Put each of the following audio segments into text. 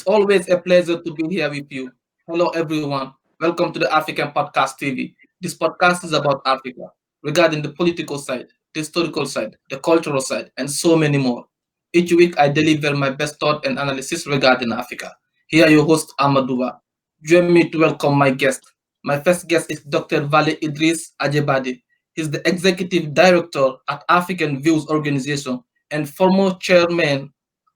always a pleasure to be here with you. Hello, everyone. Welcome to the African Podcast TV. This podcast is about Africa, regarding the political side, the historical side, the cultural side, and so many more. Each week, I deliver my best thought and analysis regarding Africa. Here, your host, Amaduwa. Join me to welcome my guest. My first guest is Dr. Wale Idris Ajibade. He's the executive director at African Views Organization and former chairman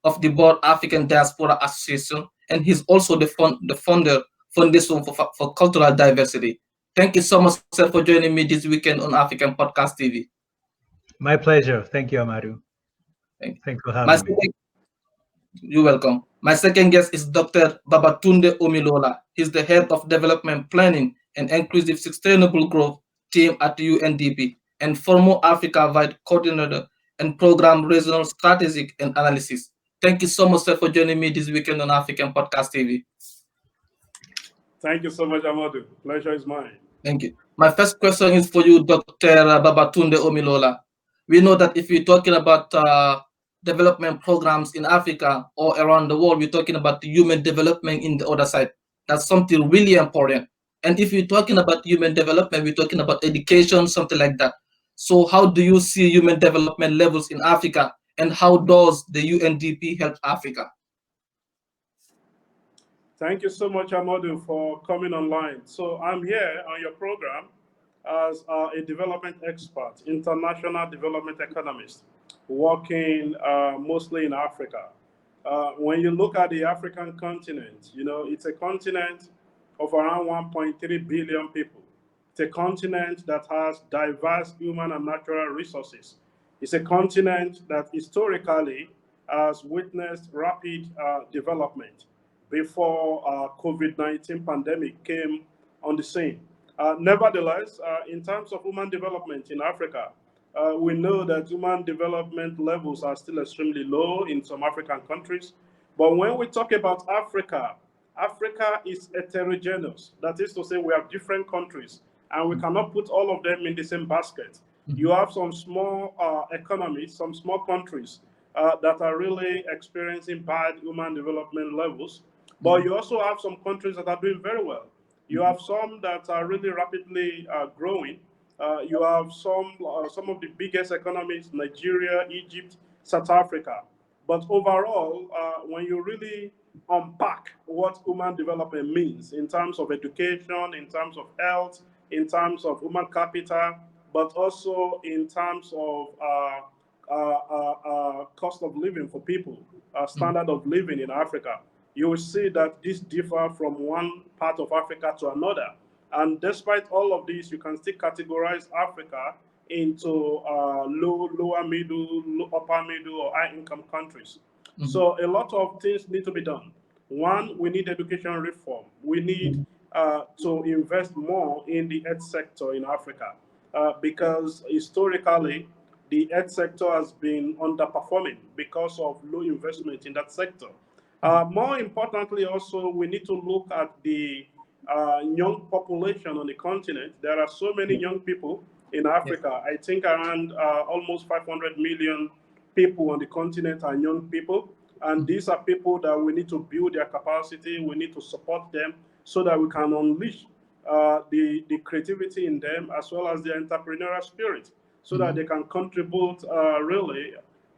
of the Board African Diaspora Association, and he's also the founder Foundation for Cultural Diversity. Thank you so much, sir, for joining me this weekend on African Podcast TV. My pleasure. Thank you, Amadu. Thank you. Thanks for My having me. second, you're welcome. My second guest is Dr. Babatunde Omilola. He's the head of development planning and inclusive sustainable growth team at the UNDP and former Africa-wide coordinator and program regional strategic and analysis. Thank you so much, sir, for joining me this weekend on African Podcast TV. Thank you so much, Amadou. Pleasure is mine. Thank you. My first question is for you, Dr. Babatunde Omilola. We know that if we're talking about development programs in Africa or around the world, we're talking about the human development in the other side. That's something really important. And if we're talking about human development, we're talking about education, something like that. So how do you see human development levels in Africa, and how does the UNDP help Africa? Thank you so much, Amadou, for coming online. So I'm here on your program as a development expert, international development economist, working mostly in Africa. When you look at the African continent, it's a continent of around 1.3 billion people. It's a continent that has diverse human and natural resources. It's a continent that historically has witnessed rapid development before COVID-19 pandemic came on the scene. Nevertheless, in terms of human development in Africa, we know that human development levels are still extremely low in some African countries. But when we talk about Africa, Africa is heterogeneous. That is to say, we have different countries, and we cannot put all of them in the same basket. You have some small economies, some small countries that are really experiencing bad human development levels. But you also have some countries that are doing very well. You have some that are really rapidly growing. You have some of the biggest economies: Nigeria, Egypt, South Africa. But overall, when you really unpack what human development means in terms of education, in terms of health, in terms of human capital, but also in terms of cost of living for people, standard of living in Africa, you will see that this differ from one part of Africa to another. And despite all of this, you can still categorize Africa into lower middle, upper middle, or high income countries. So a lot of things need to be done. One, we need education reform. We need to invest more in the health sector in Africa because historically, the health sector has been underperforming because of low investment in that sector. More importantly, also, we need to look at the young population on the continent. There are so many young people in Africa. I think around almost 500 million people on the continent are young people. And these are people that we need to build their capacity. We need to support them so that we can unleash the creativity in them as well as their entrepreneurial spirit so that they can contribute really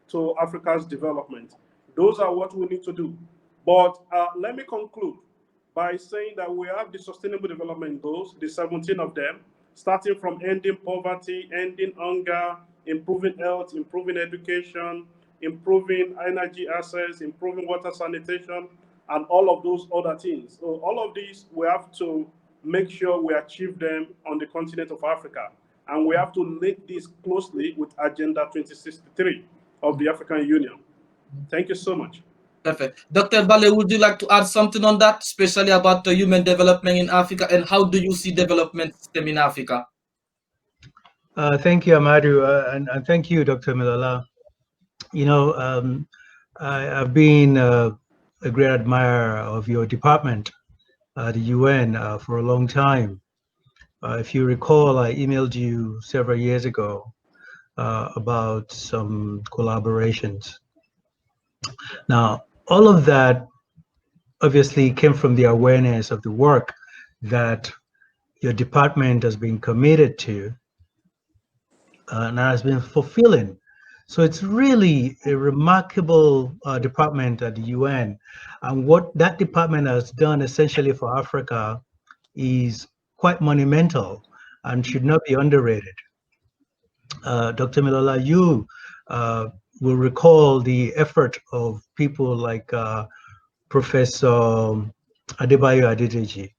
to Africa's development. Those are what we need to do. But let me conclude by saying that we have the Sustainable Development Goals, the 17 of them, starting from ending poverty, ending hunger, improving health, improving education, improving energy access, improving water sanitation, and all of those other things. So all of these, we have to make sure we achieve them on the continent of Africa. And we have to link this closely with Agenda 2063 of the African Union. Thank you so much. Perfect. Dr. Bale, would you like to add something on that, especially about the human development in Africa, and how do you see development system in Africa? Thank you, Amadu, and thank you, Dr. Milala. I've been a great admirer of your department, the UN, for a long time. If you recall, I emailed you several years ago about some collaborations. Now, all of that obviously came from the awareness of the work that your department has been committed to and has been fulfilling. So it's really a remarkable department at the UN. And what that department has done essentially for Africa is quite monumental and should not be underrated. Dr. Milola, you will recall the effort of people like Professor Adebayo Adedeji,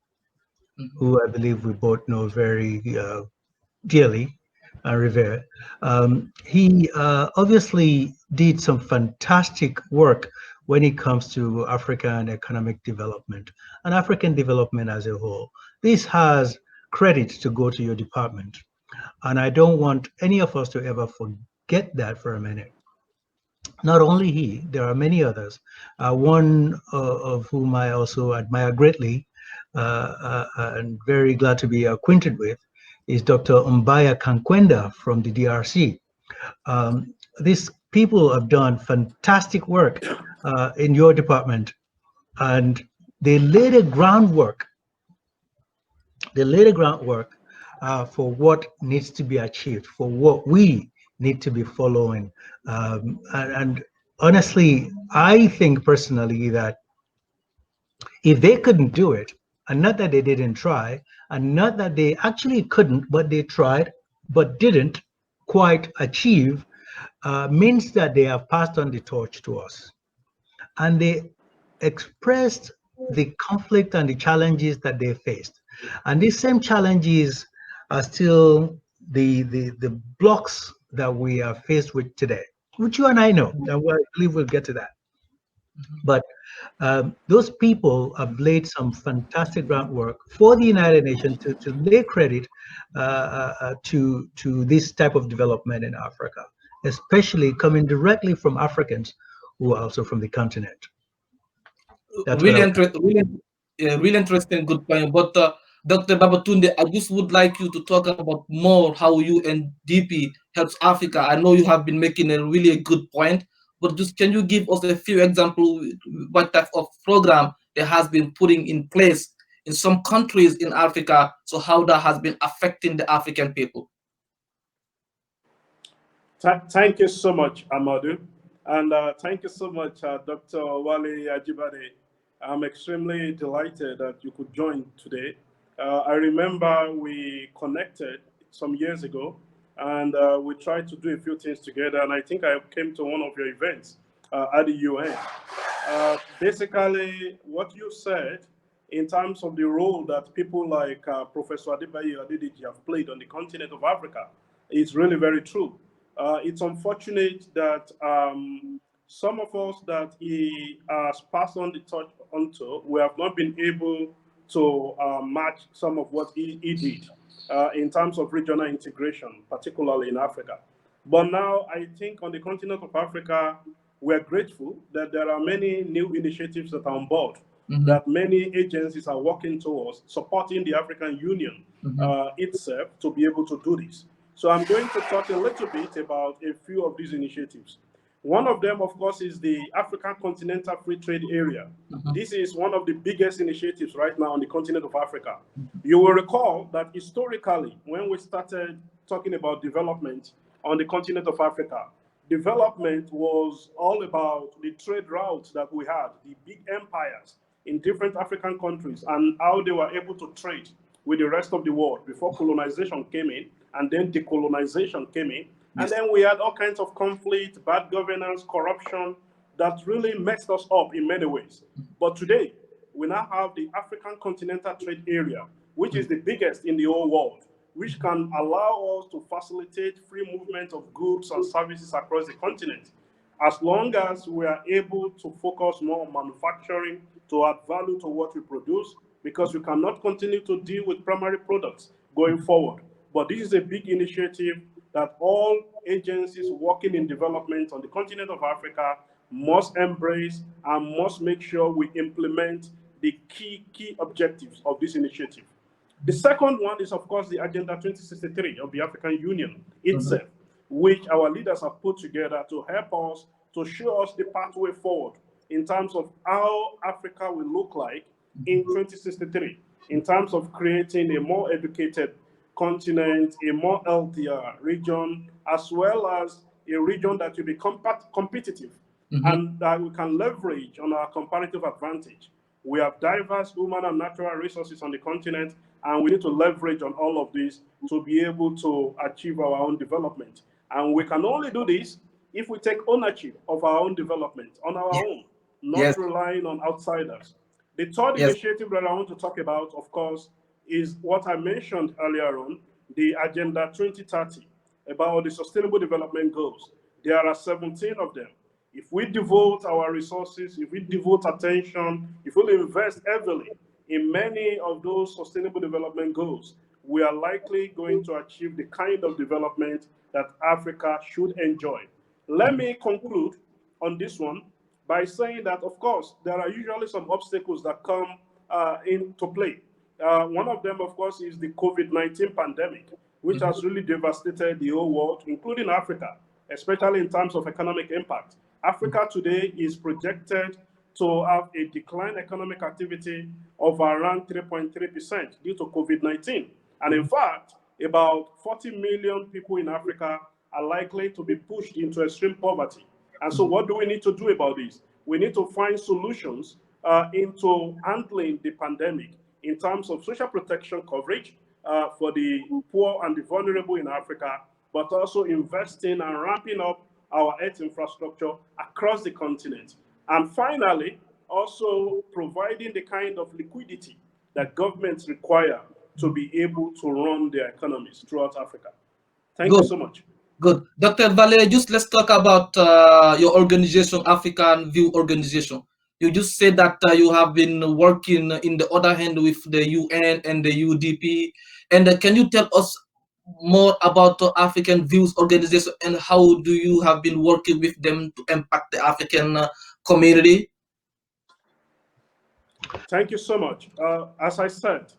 who I believe we both know very dearly and revere. He obviously did some fantastic work when it comes to African economic development and African development as a whole. This has credit to go to your department. And I don't want any of us to ever forget that for a minute. Not only he, there are many others. One of whom I also admire greatly and very glad to be acquainted with is Dr. Mbaya Kankwenda from the DRC. These people have done fantastic work in your department, and they laid a groundwork. They laid a groundwork for what needs to be achieved, for what we need to be following. And honestly, I think personally that if they couldn't do it, and not that they didn't try, and not that they actually couldn't, but they tried, but didn't quite achieve, means that they have passed on the torch to us. And they expressed the conflict and the challenges that they faced. And these same challenges are still the blocks that we are faced with today, which you and I know, and I believe we'll get to that. But those people have laid some fantastic groundwork for the United Nations to lay credit to this type of development in Africa, especially coming directly from Africans who are also from the continent. That's what I Really, would. really interesting, good point. But Dr. Babatunde, I just would like you to talk about more how you and DP helps Africa. I know you have been making a really good point, but just can you give us a few examples what type of program there has been putting in place in some countries in Africa, so how that has been affecting the African people? Thank you so much, Amadou. And thank you so much, Dr. Wale Ajibade. I'm extremely delighted that you could join today. I remember we connected some years ago and we tried to do a few things together. And I think I came to one of your events at the UN. Basically, what you said in terms of the role that people like Professor Adebayo Adedeji have played on the continent of Africa is really very true. It's unfortunate that some of us that he has passed on the torch onto, we have not been able to match some of what he did in terms of regional integration, particularly in Africa. But now I think on the continent of Africa, we're grateful that there are many new initiatives that are on board, that many agencies are working towards supporting the African Union itself to be able to do this. So I'm going to talk a little bit about a few of these initiatives. One of them, of course, is the African Continental Free Trade Area. This is one of the biggest initiatives right now on the continent of Africa. You will recall that historically, when we started talking about development on the continent of Africa, development was all about the trade routes that we had, the big empires in different African countries, and how they were able to trade with the rest of the world before colonization came in, and then decolonization came in. And then we had all kinds of conflict, bad governance, corruption that really messed us up in many ways. But today, we now have the African Continental Trade Area, which is the biggest in the whole world, which can allow us to facilitate free movement of goods and services across the continent, as long as we are able to focus more on manufacturing to add value to what we produce, because we cannot continue to deal with primary products going forward. But this is a big initiative that all agencies working in development on the continent of Africa must embrace and must make sure we implement the key objectives of this initiative. The second one is, of course, the Agenda 2063 of the African Union itself, which our leaders have put together to help us, to show us the pathway forward in terms of how Africa will look like in 2063, in terms of creating a more educated continent, a more healthier region, as well as a region that will be competitive and that we can leverage on our comparative advantage. We have diverse human and natural resources on the continent, and we need to leverage on all of this to be able to achieve our own development. And we can only do this if we take ownership of our own development on our own, not Yes. relying on outsiders. The third Yes. initiative that I want to talk about, of course, is what I mentioned earlier on, the Agenda 2030, about the Sustainable Development Goals. There are 17 of them. If we devote our resources, if we devote attention, if we invest heavily in many of those sustainable development goals, we are likely going to achieve the kind of development that Africa should enjoy. Let me conclude on this one by saying that, of course, there are usually some obstacles that come into play. One of them, of course, is the COVID-19 pandemic, which has really devastated the whole world, including Africa, especially in terms of economic impact. Africa today is projected to have a decline economic activity of around 3.3% due to COVID-19. And in fact, about 40 million people in Africa are likely to be pushed into extreme poverty. And so what do we need to do about this? We need to find solutions into handling the pandemic in terms of social protection coverage for the poor and the vulnerable in Africa, but also investing and ramping up our health infrastructure across the continent. And finally, also providing the kind of liquidity that governments require to be able to run their economies throughout Africa. Thank you Good. so much. Good. Dr. Wale, just let's talk about your organization, African View Organization. You just said that you have been working in the other hand with the UN and the UDP. And can you tell us more about the African Views Organization and how do you have been working with them to impact the African community? Thank you so much. As I said,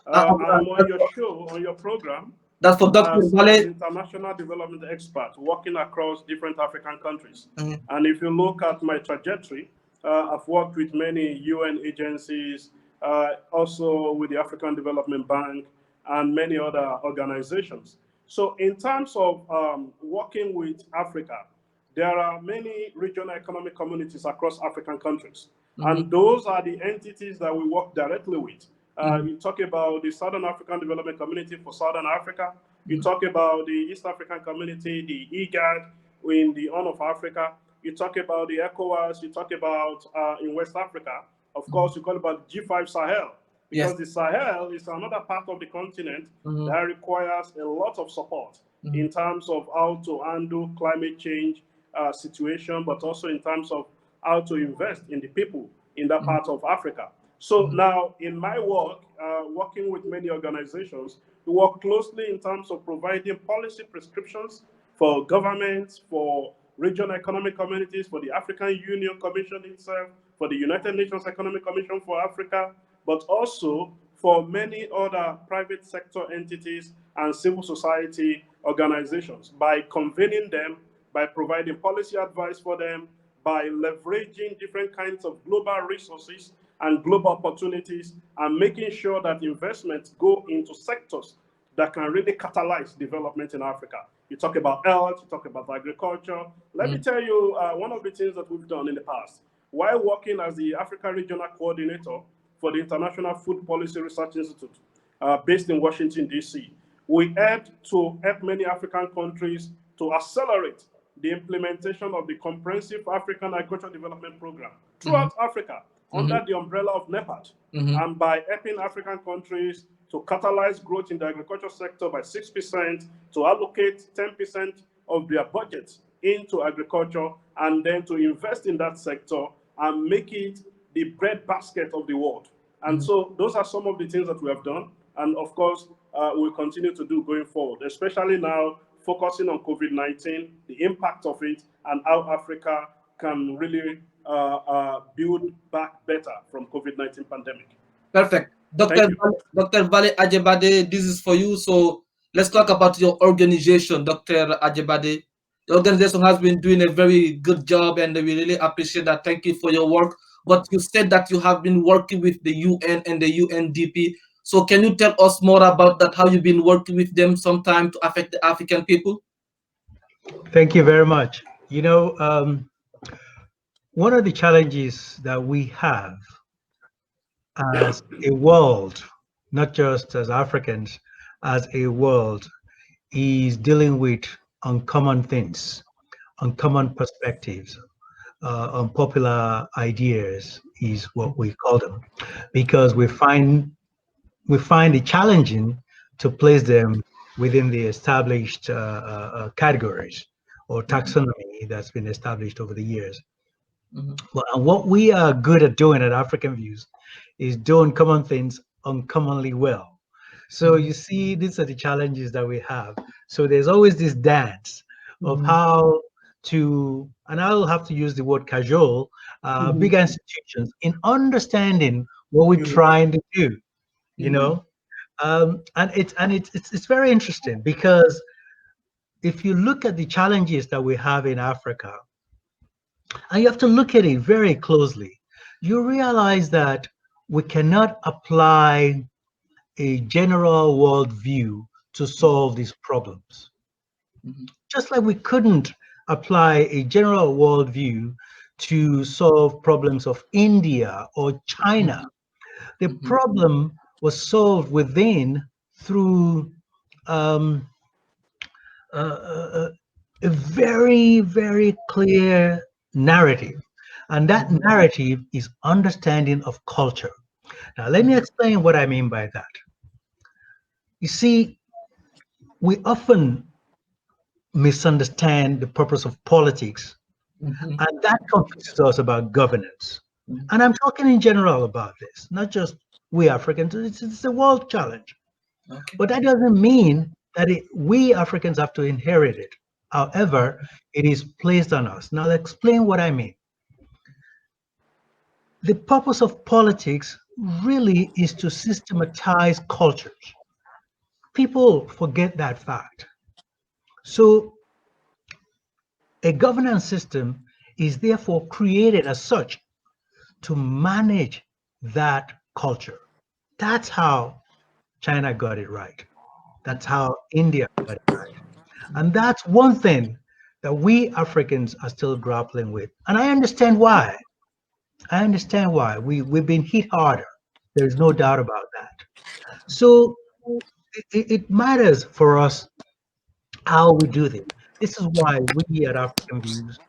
Uh, I'm on your show, on your program, that's for Dr. as Wale. international development expert working across different African countries. Mhm. And if you look at my trajectory, I've worked with many UN agencies, also with the African Development Bank and many other organizations. So in terms of working with Africa, there are many regional economic communities across African countries. And those are the entities that we work directly with. You talk about the Southern African Development Community for Southern Africa. You talk about the East African Community, the IGAD in the Horn of Africa. You talk about the ECOWAS. You talk about in West Africa. Of course, you call about G5 Sahel, because Yes. the Sahel is another part of the continent that requires a lot of support in terms of how to handle climate change situation, but also in terms of how to invest in the people in that part of Africa. So now in my work, working with many organizations, we work closely in terms of providing policy prescriptions for governments, for regional economic communities, for the African Union Commission itself, for the United Nations Economic Commission for Africa, but also for many other private sector entities and civil society organizations by convening them, by providing policy advice for them, by leveraging different kinds of global resources and global opportunities, and making sure that investments go into sectors that can really catalyze development in Africa. You talk about health, you talk about agriculture. Let me tell you one of the things that we've done in the past. While working as the Africa Regional Coordinator for the International Food Policy Research Institute, based in Washington, D.C., we had to help many African countries to accelerate the implementation of the Comprehensive African Agricultural Development Program throughout Africa under the umbrella of NEPAD, and by helping African countries to catalyze growth in the agriculture sector by 6%, to allocate 10% of their budgets into agriculture, and then to invest in that sector and make it the breadbasket of the world. And so those are some of the things that we have done. And of course, we'll continue to do going forward, especially now focusing on COVID-19, the impact of it, and how Africa can really build back better from COVID-19 pandemic. Perfect. Thank you. Dr. Wale Ajibade, this is for you. So let's talk about your organization, Dr. Ajibade. The organization has been doing a very good job, and we really appreciate that. Thank you for your work. But you said that you have been working with the UN and the UNDP. So can you tell us more about that? How you've been working with them sometime to affect the African people? Thank you very much. One of the challenges that we have as a world, not just as Africans, as a world, is dealing with uncommon things, uncommon perspectives, unpopular ideas is what we call them, because we find it challenging to place them within the established categories or Mhm, taxonomy that's been established over the years. mhm, Well, and what we are good at doing at African Views is doing common things uncommonly well. So mhm, you see, these are the challenges that we have. So there's always this dance of mhm, how to, and I'll have to use the word casual, mhm, big institutions in understanding what we're mhm, trying to do. You mhm, know, and it's very interesting because if you look at the challenges that we have in Africa, and you have to look at it very closely, you realize that we cannot apply a general worldview to solve these problems. mhm, Just like we couldn't apply a general worldview to solve problems of India or China. mhm, The mhm, problem was solved within through um, a, a very, very clear narrative. And that mhm, narrative is understanding of culture. Now, let me mhm, explain what I mean by that. You see, we often misunderstand the purpose of politics, mhm, and that confuses us about governance. mhm. And I'm talking in general about this, not just we Africans, it's a world challenge. Okay. But that doesn't mean that we Africans have to inherit it. However, it is placed on us. Now, I'll explain what I mean. The purpose of politics really is to systematize cultures. People forget that fact. So, a governance system is therefore created as such to manage that culture. That's how China got it right. That's how India got it right. And that's one thing that we Africans are still grappling with. And I understand why. I understand why. We've been hit harder. There's no doubt about that. So it matters for us how we do this. This is why we at African Views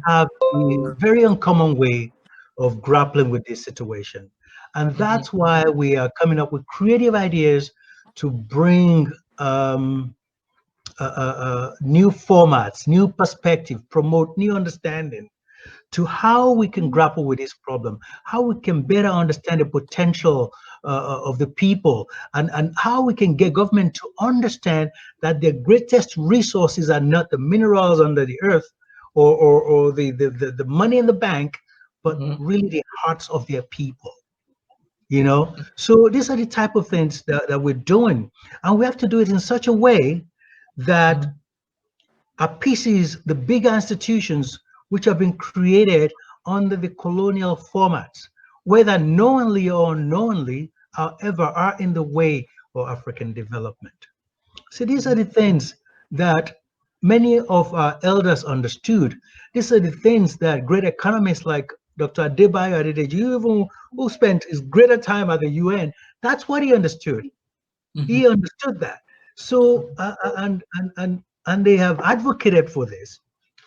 have a very uncommon way of grappling with this situation. And Mhm, that's why we are coming up with creative ideas to bring new formats, new perspective, promote new understanding to how we can grapple with this problem, how we can better understand the potential of the people, and how we can get government to understand that the greatest resources are not the minerals under the earth or the money in the bank, but mhm, really the hearts of their people. So these are the type of things that we're doing, and we have to do it in such a way that mhm, appeases the bigger institutions which have been created under the colonial formats, whether knowingly or unknowingly, however, are in the way of African development. So these are mhm, the things that many of our elders understood. These are the things that great economists like Dr. Adebayo Adedeji, even who spent his greater time at the UN, that's what he understood. mhm, He understood that. So and they have advocated for this,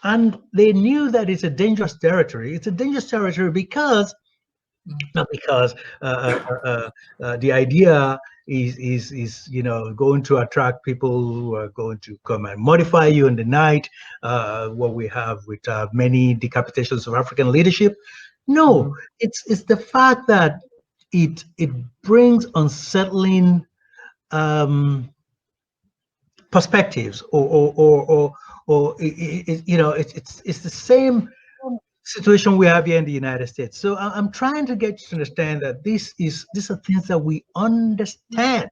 and they knew that it's a dangerous territory. It's a dangerous territory because mhm, not because the idea is going to attract people who are going to come and modify you in the night. What we have with many decapitations of African leadership. No, mhm, it's the fact that it brings unsettling um, perspectives or it's the same situation we have here in the United States. So I'm trying to get you to understand that these are things that we understand,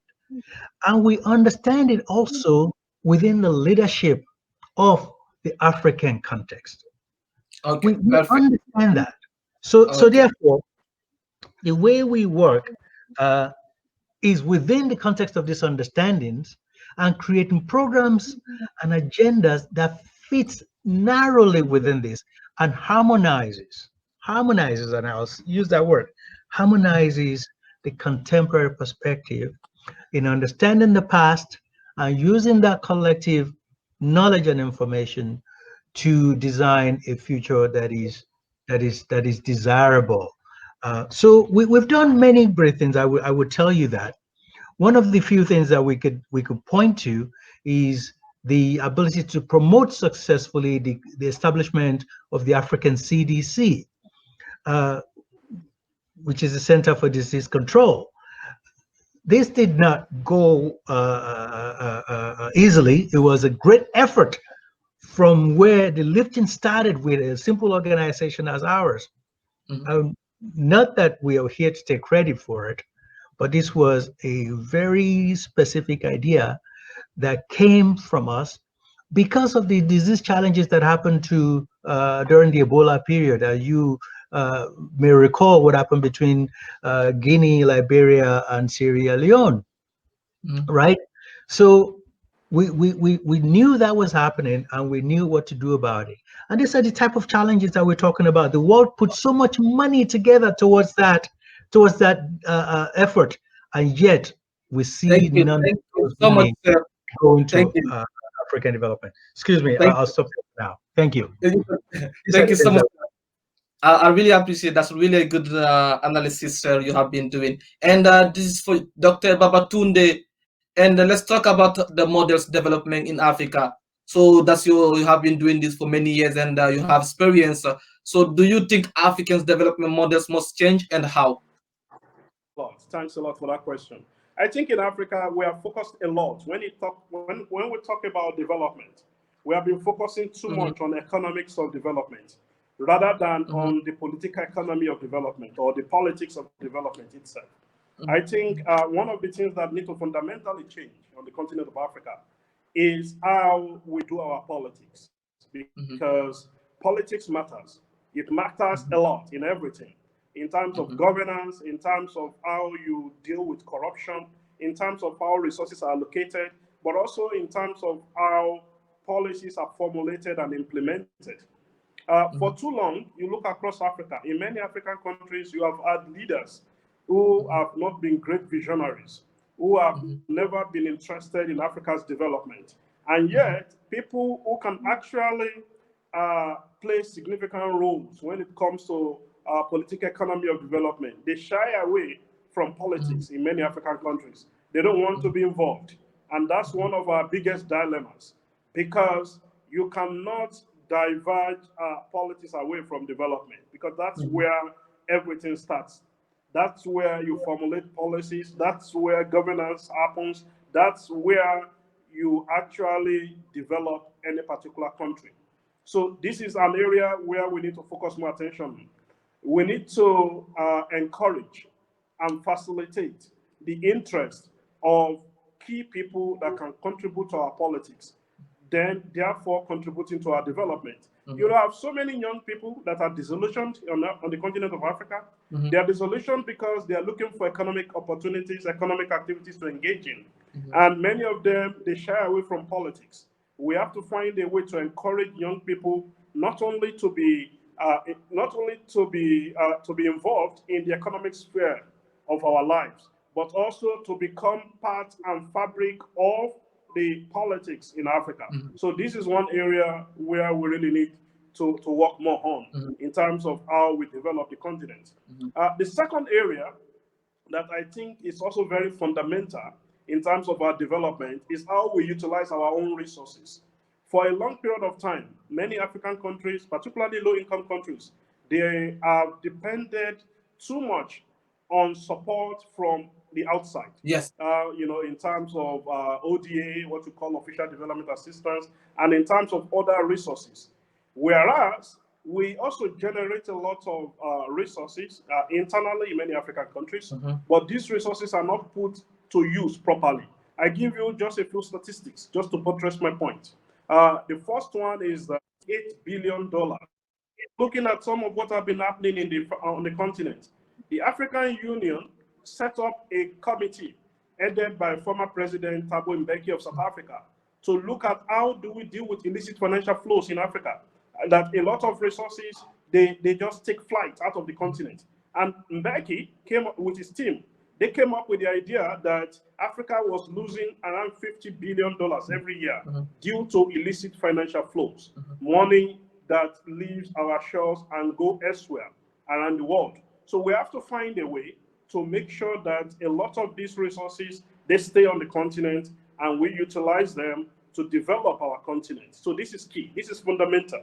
and we understand it also within the leadership of the African context. Okay, We perfect. understand that. So Okay. therefore, the way we work uh, is within the context of these understandings and creating programs and agendas that fits narrowly within this and harmonizes, and I'll use that word, harmonizes the contemporary perspective in understanding the past and using that collective knowledge and information to design a future that is desirable. So we've done many great things. I would tell you that one of the few things that we could point to is the ability to promote successfully the establishment of the African CDC, uh, which is the Center for Disease Control. This did not go easily. It was a great effort from where the lifting started with a simple organization as ours. Mhm. Um, Not that we are here to take credit for it, but this was a very specific idea that came from us because of the disease challenges that happened to during the Ebola period. You uh, may recall what happened between Guinea, Liberia, and Sierra Leone, Mhm. right? So we knew that was happening and we knew what to do about it. And these are the type of challenges that we're talking about. The world put so much money together towards that effort, and yet we see Thank you. none of Thank you those so much, money sir. go Thank into you. African development. Excuse me, Thank I'll stop now. Thank you. you. These are Thank the you so things much. that I really appreciate that's really a good analysis you have been doing. And this is for Dr. Babatunde. And let's talk about the models development in Africa. So that's you have been doing this for many years and you have experience. So do you think Africans development models must change and how? Thanks a lot for that question. I think in Africa we are focused a lot when we talk about development. We have been focusing too Mhm, much on economics of development rather than mhm, on the political economy of development or the politics of development itself. I mhm, think one of the things that need to fundamentally change on the continent of Africa is how we do our politics mhm, because politics matters. It matters a mhm, lot in everything in terms of mhm, governance, in terms of how you deal with corruption, in terms of how resources are allocated, but also in terms of how policies are formulated and implemented. For mhm, too long, you look across Africa. In many African countries, you have had leaders who mhm, have not been great visionaries, who have mhm, never been interested in Africa's development. And yet, mhm, people who can actually play significant roles when it comes to political economy of development, they shy away from mhm, politics in many African countries. They don't want to mhm, be involved. And that's mhm, one of our biggest dilemmas because you cannot diverge politics away from development because that's mhm, where everything starts. That's where you formulate policies. That's where governance happens. That's where you actually develop any particular country. So this is an area where we need to focus more attention. We need to encourage and facilitate the interest of key people that can contribute to our politics, then therefore contributing to our development. You mhm, have so many young people that are disillusioned on the continent of Africa. mhm, They are disillusioned because they are looking for economic opportunities, economic activities to engage in. mhm, And many of them, they shy away from politics. We have to find a way to encourage young people not only to be involved in the economic sphere of our lives, but also to become part and fabric of the politics in Africa. mhm, So this is one area where we really need to work more on mhm, in terms of how we develop the continent. mhm, The second area that I think is also very fundamental in terms of our development is how we utilize our own resources. For a long period of time, many African countries, particularly low-income countries, they have depended too much on support from the outside. yes. In terms of ODA, what we call official development assistance, and in terms of other resources. Whereas we also generate a lot of resources internally in many African countries, Mhm, but these resources are not put to use properly. I give you just a few statistics just to buttress my point. The first one is $8 billion. Looking at some of what have been happening on the continent, the African Union set up a committee headed by former President Thabo Mbeki of South Africa to look at how do we deal with illicit financial flows in Africa. That a lot of resources, they just take flight out of the continent. And Mbeki came up with his team. They came up with the idea that Africa was losing around $50 billion every year due to illicit financial flows, money that leaves our shores and go elsewhere around the world. So we have to find a way to make sure that a lot of these resources, they stay on the continent and we utilize them to develop our continent. So this is key. This is fundamental.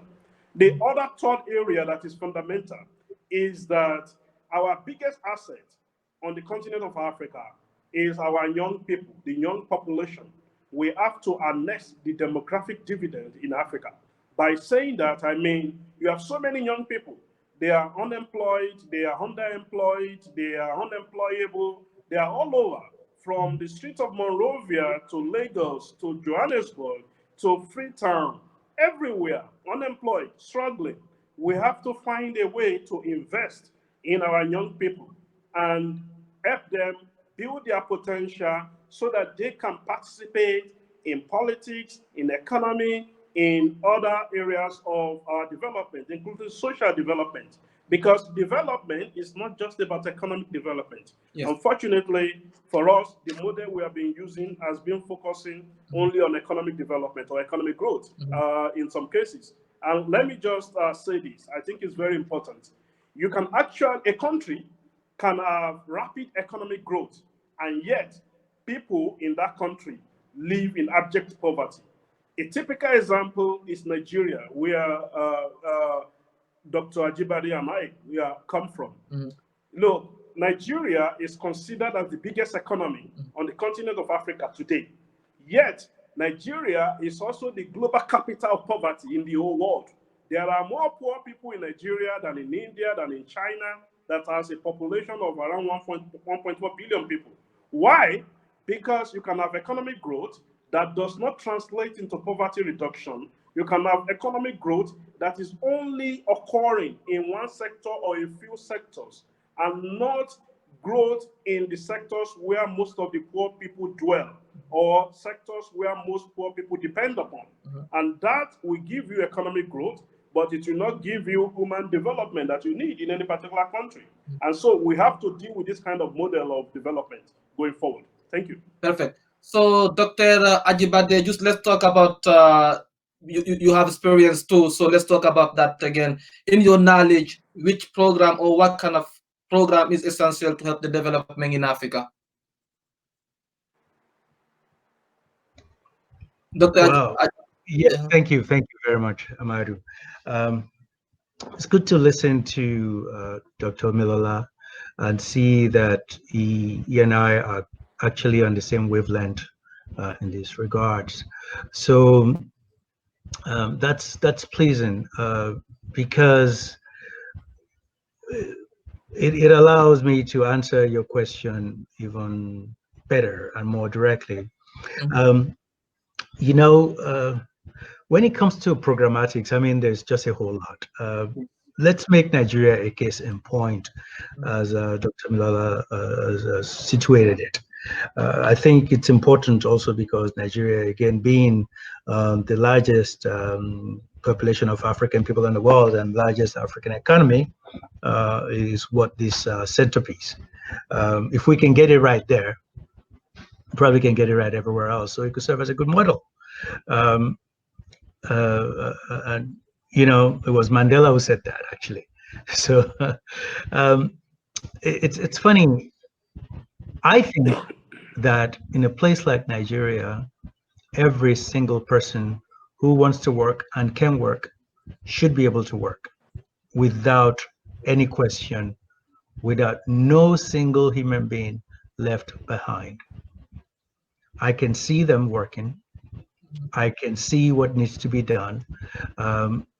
The other third area that is fundamental is that our biggest asset on the continent of Africa is our young people, the young population. We have to harness the demographic dividend in Africa. By saying that, I mean, you have so many young people. They are unemployed, they are underemployed, they are unemployable, they are all over, from the streets of Monrovia to Lagos to Johannesburg to Freetown, everywhere, unemployed, struggling. We have to find a way to invest in our young people and help them build their potential so that they can participate in politics, in economy, in other areas of our development, including social development. Because development is not just about economic development. Yes. Unfortunately, for us, the model we have been using has been focusing only on economic development or economic growth in some cases. And let me just say this, I think it's very important. You can actually, a country can have rapid economic growth, and yet people in that country live in abject poverty. A typical example is Nigeria, where Dr. Ajibade and I come from. Look, Nigeria is considered as the biggest economy on the continent of Africa today. Yet, Nigeria is also the global capital of poverty in the whole world. There are more poor people in Nigeria than in India, than in China, that has a population of around 1.4 billion people. Why? Because you can have economic growth that does not translate into poverty reduction. You can have economic growth that is only occurring in one sector or a few sectors, and not growth in the sectors where most of the poor people dwell, or sectors where most poor people depend upon. And that will give you economic growth, but it will not give you human development that you need in any particular country. And so we have to deal with this kind of model of development going forward. Thank you. Perfect. So, Dr. Ajibade, just let's talk about, you have experience too, so let's talk about that again. In your knowledge, which program or what kind of program is essential to help the development in Africa? Dr. Wow. Yes, thank you very much, Amadou. It's good to listen to Dr. Omilola and see that he and I are actually on the same wavelength in these regards. So that's pleasing because it allows me to answer your question even better and more directly. You know, when it comes to programmatics, I mean, there's just a whole lot. Let's make Nigeria a case in point, as Dr. Omilola has situated it. I think it's important also because Nigeria, again, being the largest population of African people in the world and largest African economy, is what this centerpiece. If we can get it right there, probably can get it right everywhere else. So it could serve as a good model. And you know, it was Mandela who said that, actually. So it's funny. I think that in a place like Nigeria, every single person who wants to work and can work should be able to work without any question, without no single human being left behind. I can see them working. I can see what needs to be done.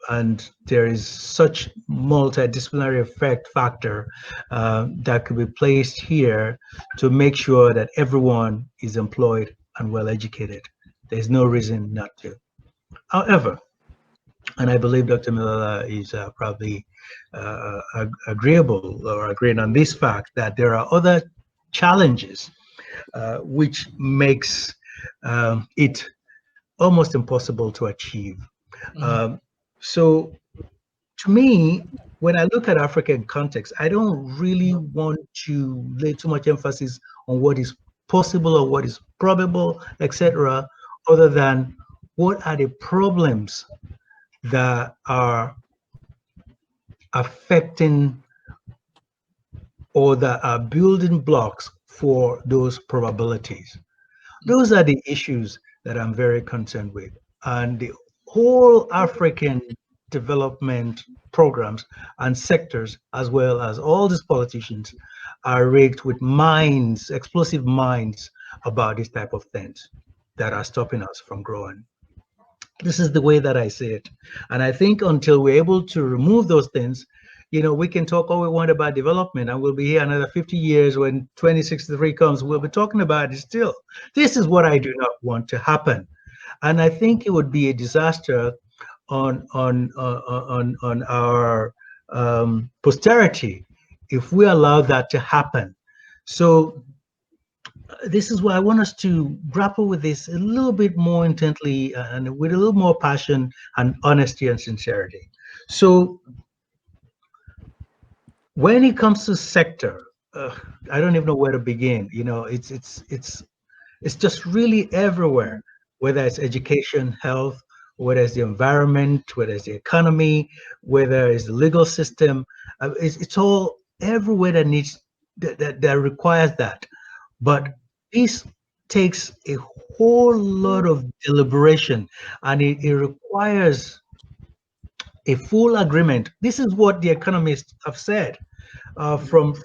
And there is such multidisciplinary effect factor that could be placed here to make sure that everyone is employed and well educated. There's no reason not to. However, and I believe Dr. Miller is probably agreeable or agreeing on this fact that there are other challenges which makes it almost impossible to achieve. Mhm. Um, so to me, when I look at African context, I don't really want to lay too much emphasis on what is possible or what is probable, etc., other than what are the problems that are affecting or that are building blocks for those probabilities. Those are the issues that I'm very concerned with. And the whole African development programs and sectors, as well as all these politicians, are rigged with minds, explosive minds about this type of things that are stopping us from growing. This is the way that I see it. And I think until we're able to remove those things, we can talk all we want about development, and we'll be here another 50 years when 2063 comes, we'll be talking about it still. This is what I do not want to happen. And I think it would be a disaster on our posterity if we allow that to happen. So this is why I want us to grapple with this a little bit more intently and with a little more passion and honesty and sincerity. So when it comes to sector, I don't even know where to begin. It's just really everywhere, whether it's education, health, whether it's the environment, whether it's the economy, whether it's the legal system. It's all everywhere that needs that requires that. But this takes a whole lot of deliberation, and it requires a full agreement. This is what the economists have said from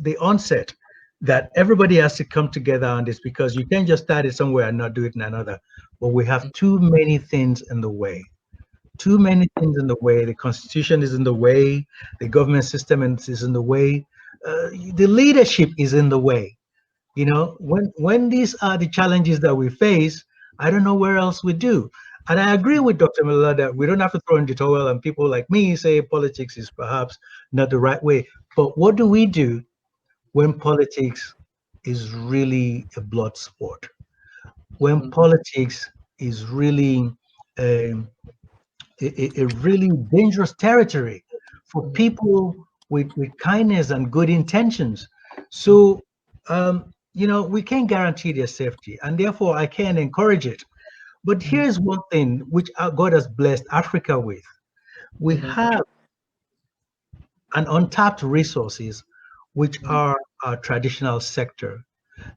the onset, that everybody has to come together on this, because you can't just start it somewhere and not do it in another. But we have too many things in the way. Too many things in the way. The constitution is in the way. The government system is in the way. The leadership is in the way. When these are the challenges that we face, I don't know where else we do. And I agree with Dr. Miller that we don't have to throw in the towel, and people like me say politics is perhaps not the right way. But what do we do when politics is really a blood sport? When Mhm. politics is really um, a really dangerous territory for Mhm. people with kindness and good intentions. Mhm. So, we can't guarantee their safety, and therefore I can't encourage it. But Mhm. here's one thing which God has blessed Africa with. We Mhm. have an untapped resources, which Mhm. are our traditional sector.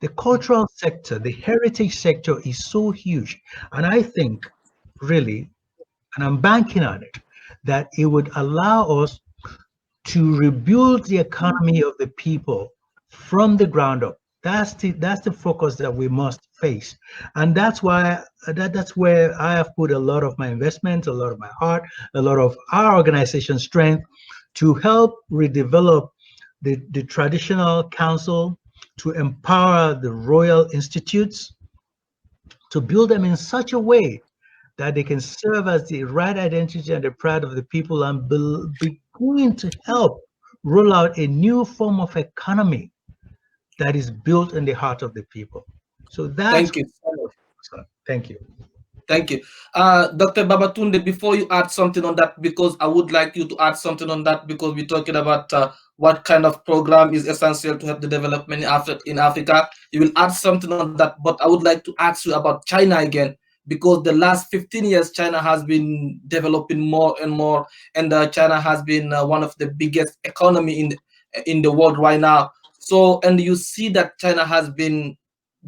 The cultural sector, the heritage sector is so huge. And I think, really, and I'm banking on it, that it would allow us to rebuild the economy of the people from the ground up. That's the focus that we must face, and that's why that's where I have put a lot of my investment, a lot of my heart, a lot of our organization strength to help redevelop the traditional council, to empower the royal institutes, to build them in such a way that they can serve as the right identity and the pride of the people, and begin to help roll out a new form of economy that is built in the heart of the people. So that's Thank you so much. thank you. Thank you. Dr. Babatunde, before you add something on that, because I would like you to add something on that, because we're talking about what kind of program is essential to help the development in Africa. You will add something on that, but I would like to ask you about China again, because the last 15 years, China has been developing more and more, and China has been one of the biggest economy in the world right now. So, and you see that China has been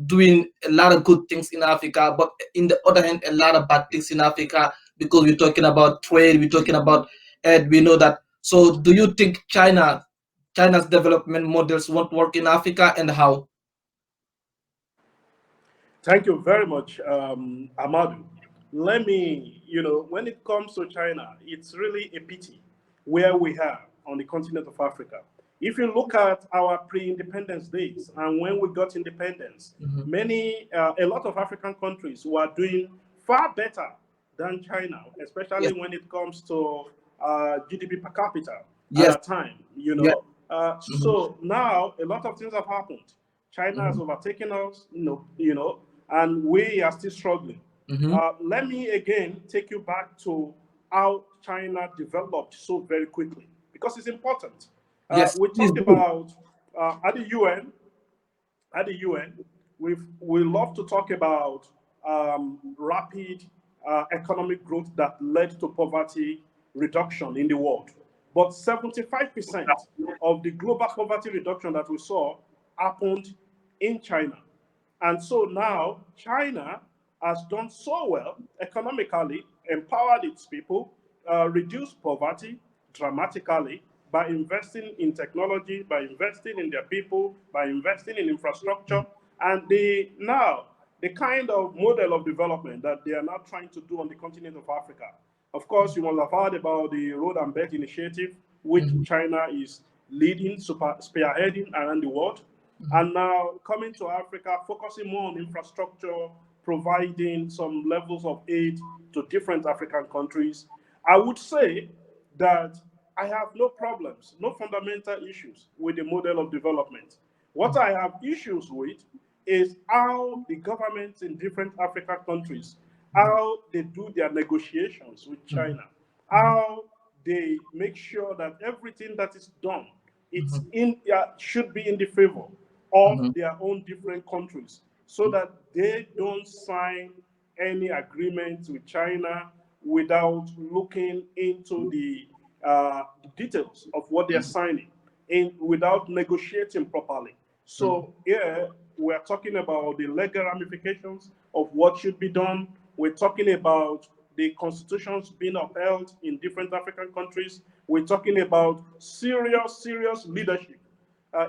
doing a lot of good things in Africa, but in the other hand, a lot of bad things in Africa, because we're talking about trade, we're talking about ed, we know that. So do you think China's development models won't work in Africa, and how? Thank you very much, Amadu. Let me, when it comes to China, it's really a pity where we are on the continent of Africa. If you look at our pre-independence days and when we got independence, Mhm. a lot of African countries were doing far better than China, especially Yes. when it comes to GDP per capita at Yes. that time, Yes. Mm-hmm. So now a lot of things have happened. China has Mm-hmm. overtaken us, and we are still struggling. Mm-hmm. Let me again take you back to how China developed so very quickly because it's important. Yes. We Please talk do. about at the UN, we love to talk about rapid economic growth that led to poverty reduction in the world. But 75% of the global poverty reduction that we saw happened in China. And so now China has done so well economically, empowered its people, reduced poverty dramatically by investing in technology, by investing in their people, by investing in infrastructure. And the kind of model of development that they are now trying to do on the continent of Africa. Of course, you must have heard about the Road and Belt Initiative, which Mm-hmm. China is leading, spearheading around the world. And now coming to Africa, focusing more on infrastructure, providing some levels of aid to different African countries. I would say that I have no problems, no fundamental issues with the model of development. What I have issues with is how the governments in different African countries, how they do their negotiations with China, how they make sure that everything that is done, should be in the favor of Mm-hmm. their own different countries, so that they don't sign any agreement with China without looking into the details of what they're signing, without negotiating properly. So here we're talking about the legal ramifications of what should be done. We're talking about the constitutions being upheld in different African countries. We're talking about serious, serious leadership.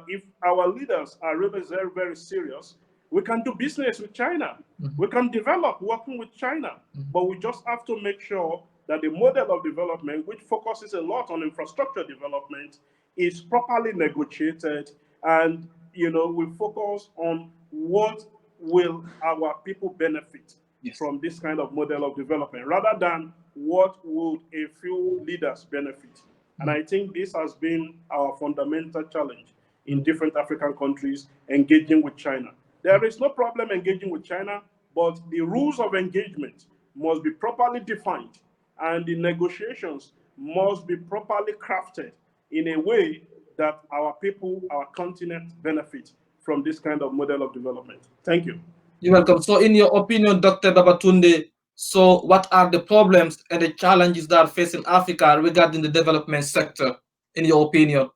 If our leaders are really very, very serious, we can do business with China. We can develop working with China, but we just have to make sure that the model of development, which focuses a lot on infrastructure development, is properly negotiated, and we focus on what will our people benefit Yes. from this kind of model of development, rather than what would a few leaders benefit. And I think this has been our fundamental challenge in different African countries engaging with China. There is no problem engaging with China, but the rules of engagement must be properly defined, and the negotiations must be properly crafted in a way that our people, our continent benefit from this kind of model of development. Thank you. You're welcome. So, in your opinion, Dr. Babatunde, so what are the problems and the challenges that are facing Africa regarding the development sector, in your opinion,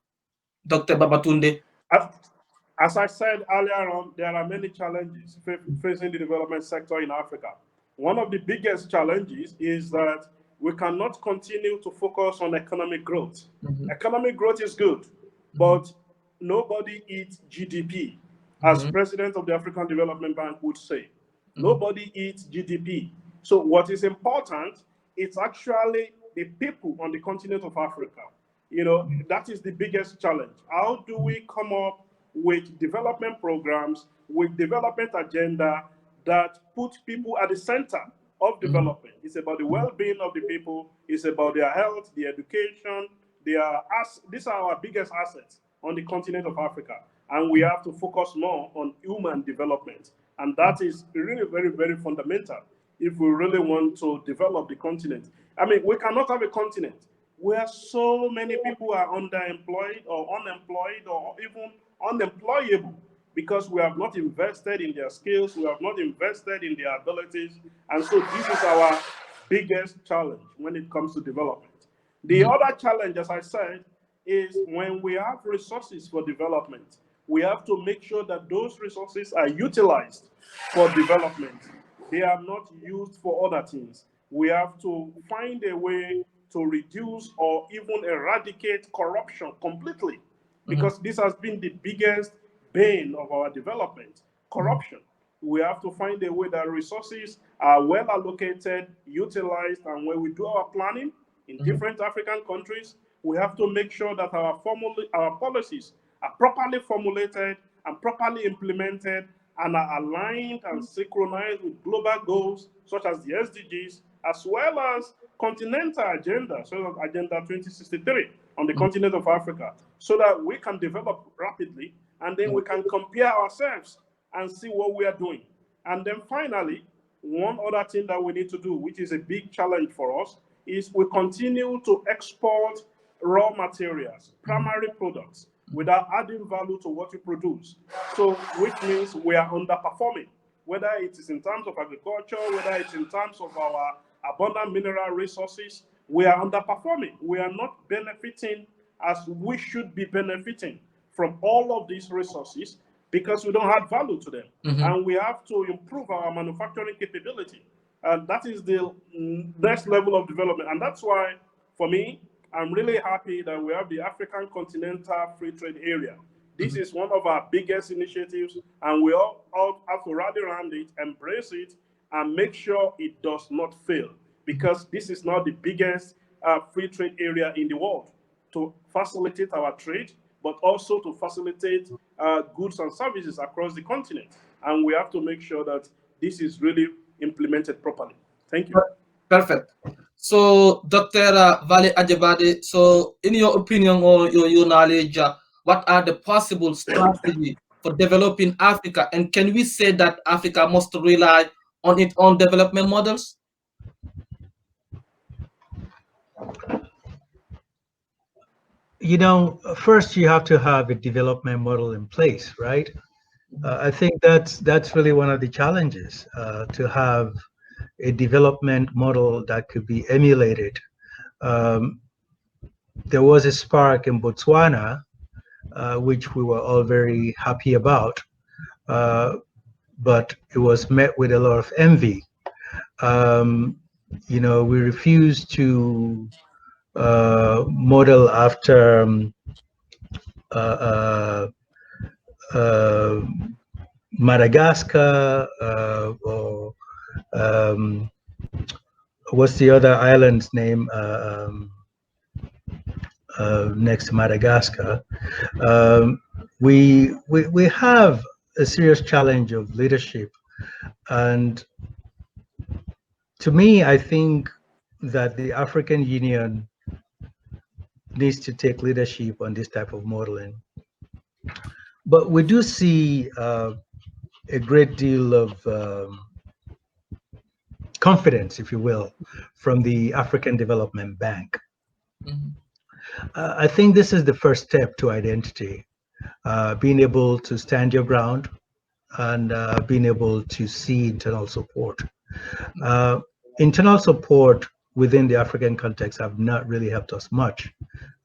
Dr. Babatunde? As as I said earlier on, there are many challenges facing the development sector in Africa. One of the biggest challenges is that we cannot continue to focus on economic growth. Mhm. Economic growth is good, Mhm. but nobody eats GDP, as Mhm. President of the African Development Bank would say. Mhm. Nobody eats GDP. So what is important is actually the people on the continent of Africa. That is the biggest challenge. How do we come up with development programs, with development agenda that put people at the center of Mhm. development? It's about the well-being of the people. It's about their health, their education. These are our biggest assets on the continent of Africa, and we have to focus more on human development. And that is really very, very fundamental if we really want to develop the continent. I mean, we cannot have a continent where so many people are underemployed or unemployed or even unemployable because we have not invested in their skills, we have not invested in their abilities. And so this is our biggest challenge when it comes to development. The Mhm. other challenge, as I said, is when we have resources for development, we have to make sure that those resources are utilized for development. They are not used for other things. We have to find a way to reduce or even eradicate corruption completely, Mhm. because this has been the biggest bane of our development, Mhm. corruption. We have to find a way that resources are well allocated, utilized, and when we do our planning in Mhm. different African countries, we have to make sure that our policies are properly formulated and properly implemented and are aligned and synchronized with global goals such as the SDGs as well as continental agenda, so Agenda 2063 on the continent of Africa, so that we can develop rapidly and then we can compare ourselves and see what we are doing. And then finally, one other thing that we need to do, which is a big challenge for us, is we continue to export raw materials, primary products, without adding value to what we produce. So, which means we are underperforming, whether it is in terms of agriculture, whether it's in terms of our abundant mineral resources, we are underperforming. We are not benefiting as we should be benefiting from all of these resources because we don't add value to them. And we have to improve our manufacturing capability. And that is the next level of development. And that's why, for me, I'm really happy that we have the African Continental Free Trade Area. This is one of our biggest initiatives, and we all have to rally around it, embrace it, and make sure it does not fail, because this is now the biggest free trade area in the world to facilitate our trade, but also to facilitate goods and services across the continent. And we have to make sure that this is really implemented properly. Thank you. Perfect. So, Dr. Wale Ajibade, so in your opinion or your knowledge, what are the possible strategies for developing Africa? And can we say that Africa must rely on its own development models? You know, first you have to have a development model in place, right? I think that's really one of the challenges, to have a development model that could be emulated. There was a spark in Botswana, which we were all very happy about, but it was met with a lot of envy. You know, we refused to model after Madagascar, or what's the other island's name next to Madagascar? We have a serious challenge of leadership, and to me, I think that the African Union needs to take leadership on this type of modeling. But we do see a great deal of confidence, if you will, from the African Development Bank. I think this is the first step to identity, being able to stand your ground and being able to see internal support. Internal support within the African context have not really helped us much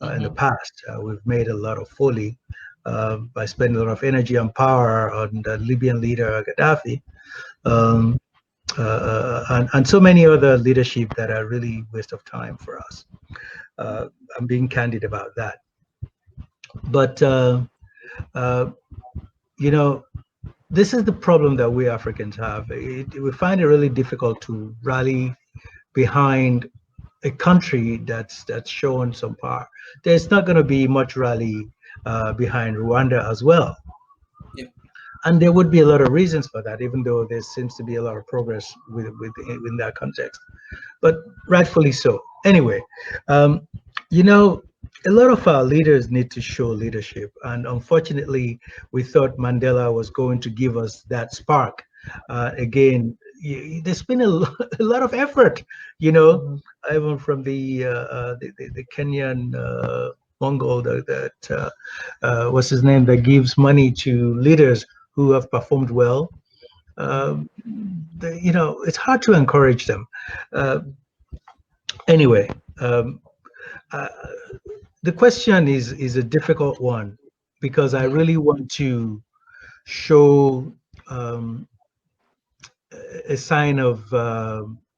in the past. We've made a lot of folly by spending a lot of energy and power on the Libyan leader Gaddafi, and so many other leadership that are really waste of time for us. I'm being candid about that. But you know, this is the problem that we Africans have. We find it really difficult to rally behind a country that's shown some power. There's not going to be much rally behind Rwanda as well. Yeah. And there would be a lot of reasons for that, even though there seems to be a lot of progress within that context, but rightfully so. Anyway, you know, a lot of our leaders need to show leadership, and unfortunately, we thought Mandela was going to give us that spark. Again, there's been a lot of effort, you know, even from the Kenyan Mongol that what's his name, that gives money to leaders who have performed well. You know, it's hard to encourage them. Anyway, the question is a difficult one, because I really want to show a sign of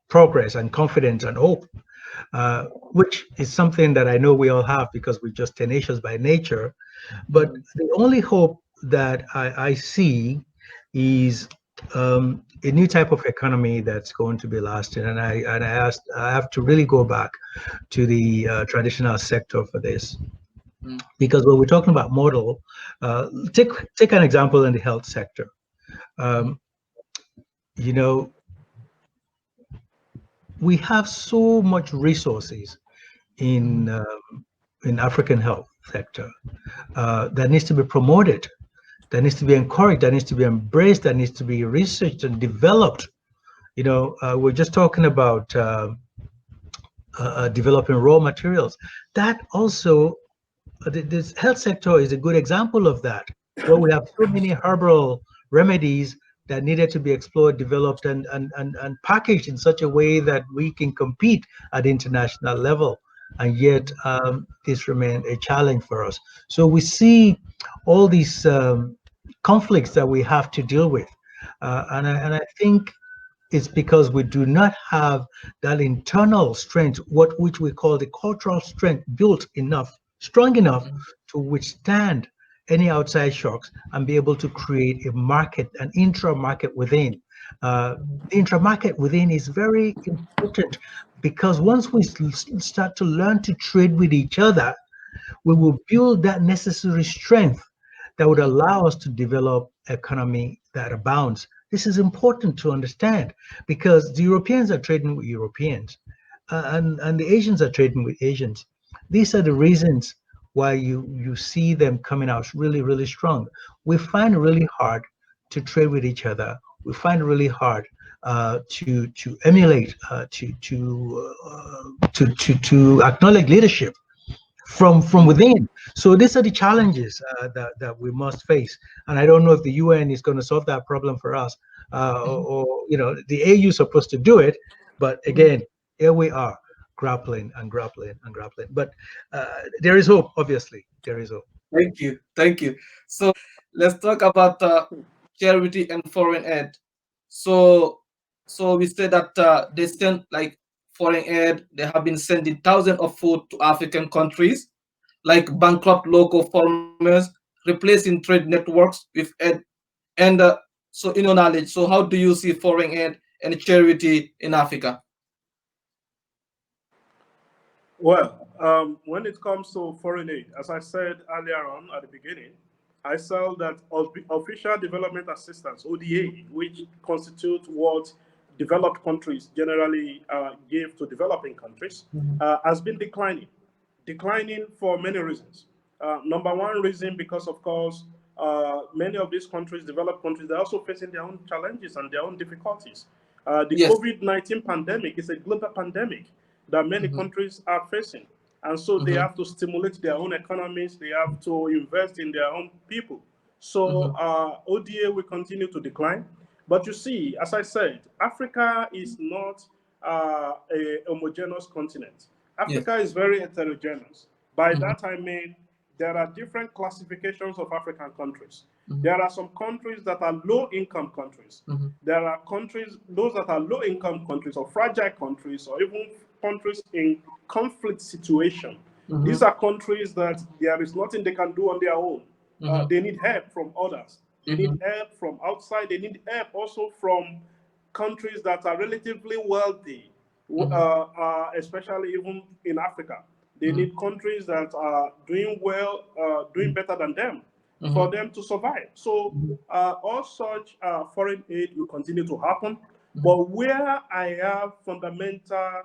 progress and confidence and hope, which is something that I know we all have because we're just tenacious by nature. But the only hope that I see is a new type of economy that's going to be lasting. And I have to really go back to the traditional sector for this, because when we're talking about model, take an example in the health sector. You know, we have so much resources in African health sector that needs to be promoted, that needs to be encouraged, that needs to be embraced, that needs to be researched and developed. We're just talking about developing raw materials. That also, this health sector is a good example of that, where we have so many herbal remedies that needed to be explored, developed, and packaged in such a way that we can compete at the international level. And yet, this remains a challenge for us. So we see all these conflicts that we have to deal with. And I think it's because we do not have that internal strength, which we call the cultural strength, built enough, strong enough to withstand any outside shocks and be able to create a market, an intra-market within. The intra-market within is very important because once we start to learn to trade with each other, we will build that necessary strength that would allow us to develop economy that abounds. This is important to understand because the Europeans are trading with Europeans and the Asians are trading with Asians. These are the reasons why you see them coming out really, really strong. We find it really hard to trade with each other. We find it really hard to emulate, to acknowledge leadership from within. So these are the challenges that we must face. And I don't know if the UN is going to solve that problem for us, or the AU is supposed to do it. But again, here we are grappling and grappling and grappling. But there is hope. Obviously, there is hope. Thank you. So let's talk about charity and foreign aid. So, so we say that they send like foreign aid. They have been sending thousands of food to African countries, like bankrupt local farmers, replacing trade networks with aid. And so, in your knowledge, so how do you see foreign aid and charity in Africa? Well, when it comes to foreign aid, as I said earlier on at the beginning, I saw that official development assistance (ODA), which constitutes what developed countries generally give to developing countries, has been declining for many reasons. Number one reason, because of course, many of these countries, developed countries, they're also facing their own challenges and their own difficulties. The Yes. COVID-19 pandemic is a global pandemic that many countries are facing. And so they have to stimulate their own economies, they have to invest in their own people. So ODA will continue to decline. But you see, as I said, Africa is not a homogeneous continent. Yes. Africa is very heterogeneous. By that I mean there are different classifications of African countries. There are some countries that are low-income countries. There are countries, those that are low-income countries or fragile countries or even countries in conflict situation. These are countries that there is nothing they can do on their own. They need help from others. They need help from outside. They need help also from countries that are relatively wealthy, especially even in Africa. They need countries that are doing well, doing better than them for them to survive. So all such foreign aid will continue to happen. But where I have fundamental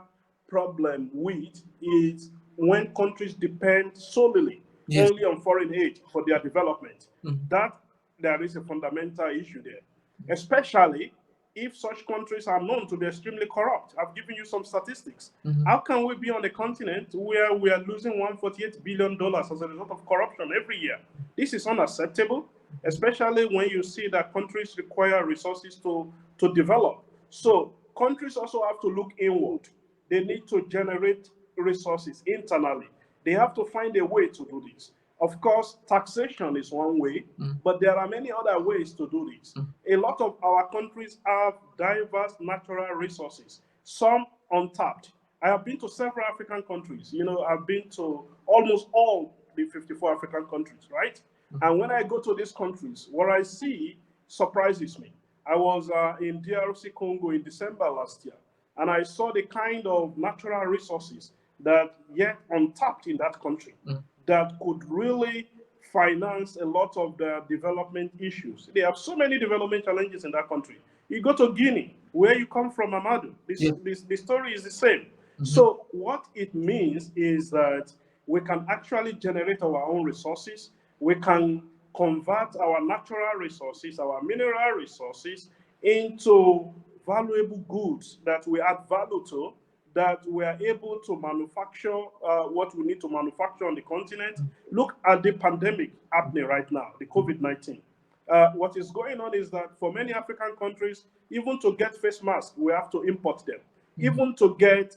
problem with is when countries depend solely Yes. only on foreign aid for their development. That there is a fundamental issue there, especially if such countries are known to be extremely corrupt. I've given you some statistics. How can we be on a continent where we are losing $148 billion as a result of corruption every year? This is unacceptable, especially when you see that countries require resources to develop. So countries also have to look inward. They need to generate resources internally. They have to find a way to do this. Of course, taxation is one way, but there are many other ways to do this. A lot of our countries have diverse natural resources, some untapped. I have been to several African countries. You know, I've been to almost all the 54 African countries, right? And when I go to these countries, what I see surprises me. I was in DRC Congo in December last year, and I saw the kind of natural resources that yet untapped in that country that could really finance a lot of the development issues. They have so many development challenges in that country. You go to Guinea, where you come from, Amadou. Yeah. The story is the same. Mhm. So what it means is that we can actually generate our own resources. We can convert our natural resources, our mineral resources, into valuable goods that we add value to, that we are able to manufacture what we need to manufacture on the continent. Look at the pandemic happening right now, the COVID-19. What is going on is that for many African countries, even to get face masks, we have to import them. Even to get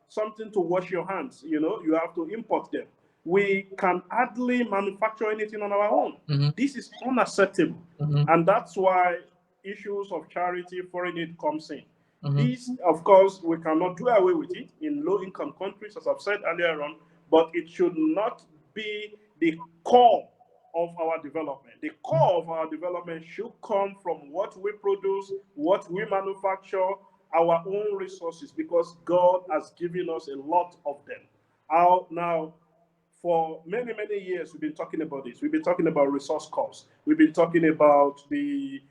something to wash your hands, you have to import them. We can hardly manufacture anything on our own. Mhm. This is unacceptable. Mhm. And that's why issues of charity, foreign aid comes in. Mhm. This, of course, we cannot do away with it in low-income countries, as I've said earlier on, but it should not be the core of our development. The core of our development should come from what we produce, what we manufacture, our own resources, because God has given us a lot of them. Now, for many, many years, we've been talking about this. We've been talking about resource costs. We've been talking about the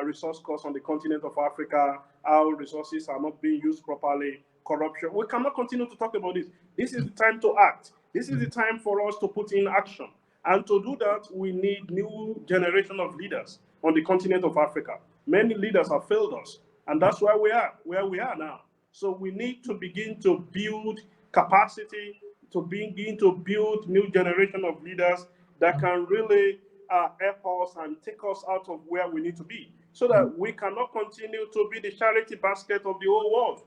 resource costs on the continent of Africa, how resources are not being used properly, corruption. We cannot continue to talk about this. This is the time to act. This is the time for us to put in action. And to do that, we need new generation of leaders on the continent of Africa. Many leaders have failed us, and that's why we are where we are now. So we need to begin to build capacity, to begin to build new generation of leaders that can really help us and take us out of where we need to be, so that we cannot continue to be the charity basket of the whole world.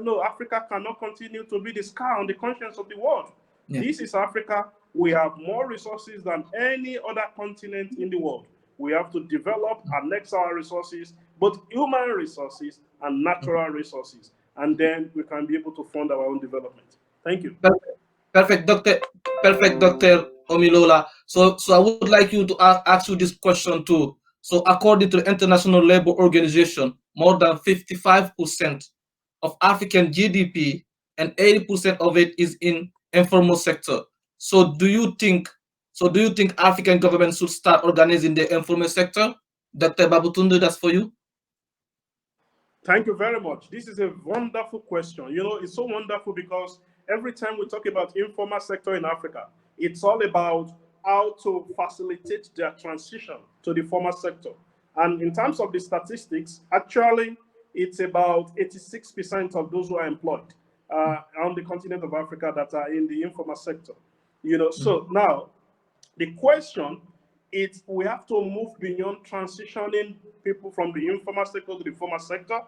No, Africa cannot continue to be the scar on the conscience of the world. Yeah. This is Africa. We have more resources than any other continent in the world. We have to develop and next our resources, both human resources and natural resources, and then we can be able to fund our own development. Thank you. Perfect, perfect, Doctor. Perfect, Doctor Omilola. So I would like you to ask you this question too. So, according to the International Labour Organization, more than 55% of African GDP and 80% of it is in informal sector. So, do you think African governments should start organizing the informal sector? Dr. Babatunde, that's for you. Thank you very much. This is a wonderful question. It's so wonderful because every time we talk about informal sector in Africa, it's all about how to facilitate their transition to the formal sector. And in terms of the statistics, actually, it's about 86% of those who are employed on the continent of Africa that are in the informal sector. So now the question is, we have to move beyond transitioning people from the informal sector to the formal sector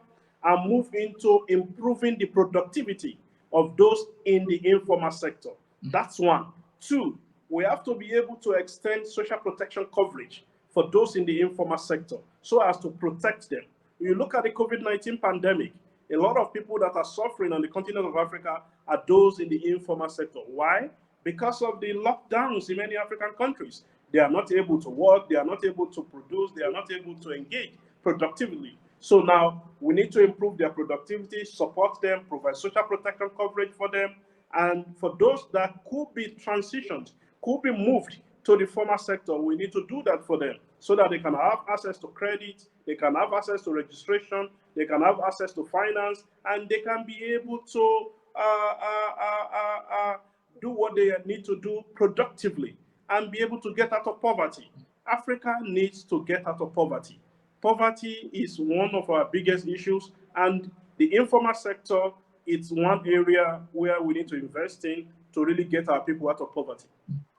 and move into improving the productivity of those in the informal sector. That's one. Two, we have to be able to extend social protection coverage for those in the informal sector so as to protect them. You look at the COVID-19 pandemic, a lot of people that are suffering on the continent of Africa are those in the informal sector. Why? Because of the lockdowns in many African countries. They are not able to work, they are not able to produce, they are not able to engage productively. So now we need to improve their productivity, support them, provide social protection coverage for them. And for those that could be transitioned, could be moved to the formal sector, we need to do that for them so that they can have access to credit, they can have access to registration, they can have access to finance, and they can be able to do what they need to do productively and be able to get out of poverty. Africa needs to get out of poverty. Poverty is one of our biggest issues, and the informal sector is one area where we need to invest in to really get our people out of poverty.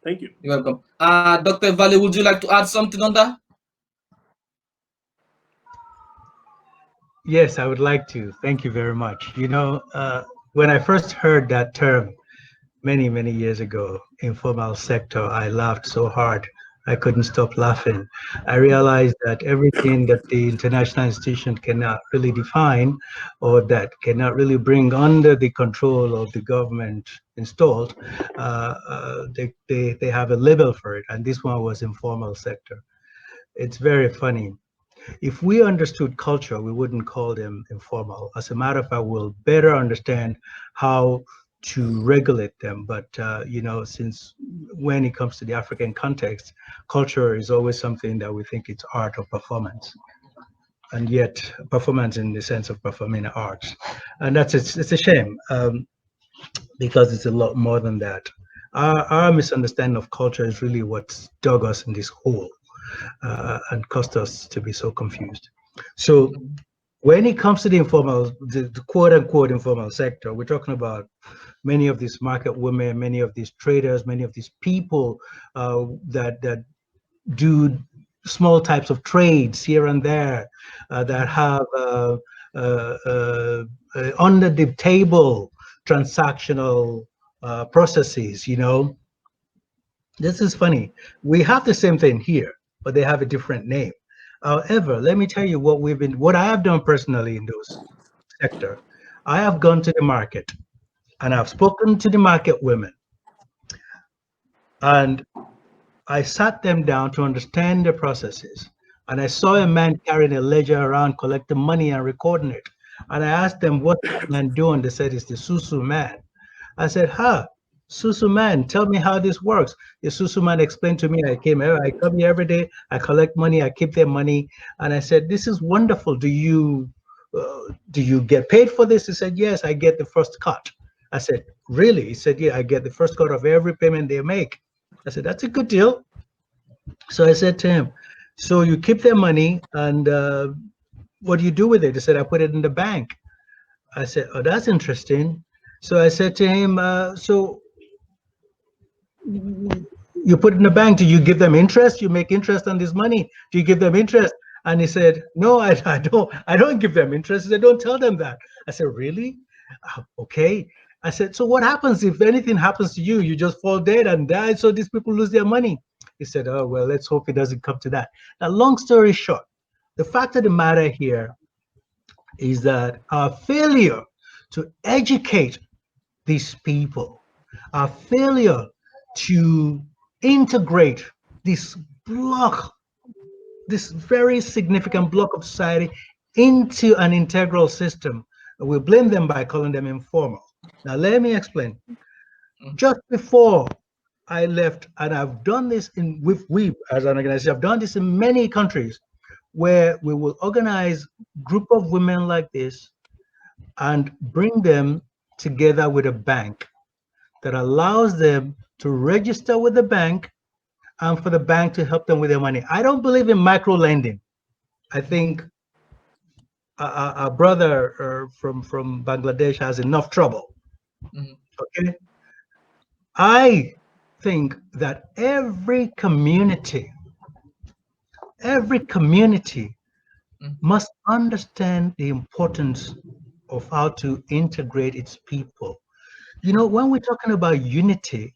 Thank you. You're welcome. Dr. Vale, would you like to add something on that? Yes, I would like to. Thank you very much. When I first heard that term many, many years ago, informal sector, I laughed so hard I couldn't stop laughing. I realized that everything that the international institution cannot really define or that cannot really bring under the control of the government installed, they have a label for it. And this one was informal sector. It's very funny. If we understood culture, we wouldn't call them informal. As a matter of fact, we'll better understand how to regulate them. But, since when it comes to the African context, culture is always something that we think it's art or performance. and yet performance in the sense of performing arts. And it's a shame, because it's a lot more than that. Our misunderstanding of culture is really what's dug us in this hole, and caused us to be so confused. So when it comes to the informal, the quote unquote informal sector, we're talking about many of these market women, many of these traders, many of these people that do small types of trades here and there, that have under the table transactional processes. This is funny. We have the same thing here, but they have a different name. However, let me tell you what I have done personally in those sector. I have gone to the market and I've spoken to the market women, and I sat them down to understand the processes. And I saw a man carrying a ledger around collecting money and recording it. And I asked them, "What's that man doing?" They said, "It's the Susu man." I said, "Huh, Susu man, tell me how this works." The Susu man explained to me, I come here every day, I collect money, I keep their money. And I said, "This is wonderful. Do you get paid for this?" He said, "Yes, I get the first cut." I said, "Really?" He said, "Yeah, I get the first cut of every payment they make." I said, "That's a good deal." So I said to him, "So you keep their money, and what do you do with it?" He said, "I put it in the bank." I said, "Oh, that's interesting." So I said to him, "So you put it in the bank, do you give them interest? You make interest on this money? Do you give them interest?" And he said, "No, I don't give them interest." He said, "Don't tell them that." I said, "Really? Okay." I said, "So what happens if anything happens to you? You just fall dead and die, so these people lose their money?" He said, "Oh, well, let's hope it doesn't come to that." Now, long story short, the fact of the matter here is that our failure to educate these people, our failure to integrate this block, this very significant block of society into an integral system. We blame them by calling them informal. Now, let me explain. Just before I left, and I've done this with we as an organization, I've done this in many countries where we will organize group of women like this and bring them together with a bank that allows them to register with the bank and for the bank to help them with their money. I don't believe in micro lending. I think our brother from Bangladesh has enough trouble. Okay, I think that every community must understand the importance of how to integrate its people. When we're talking about unity,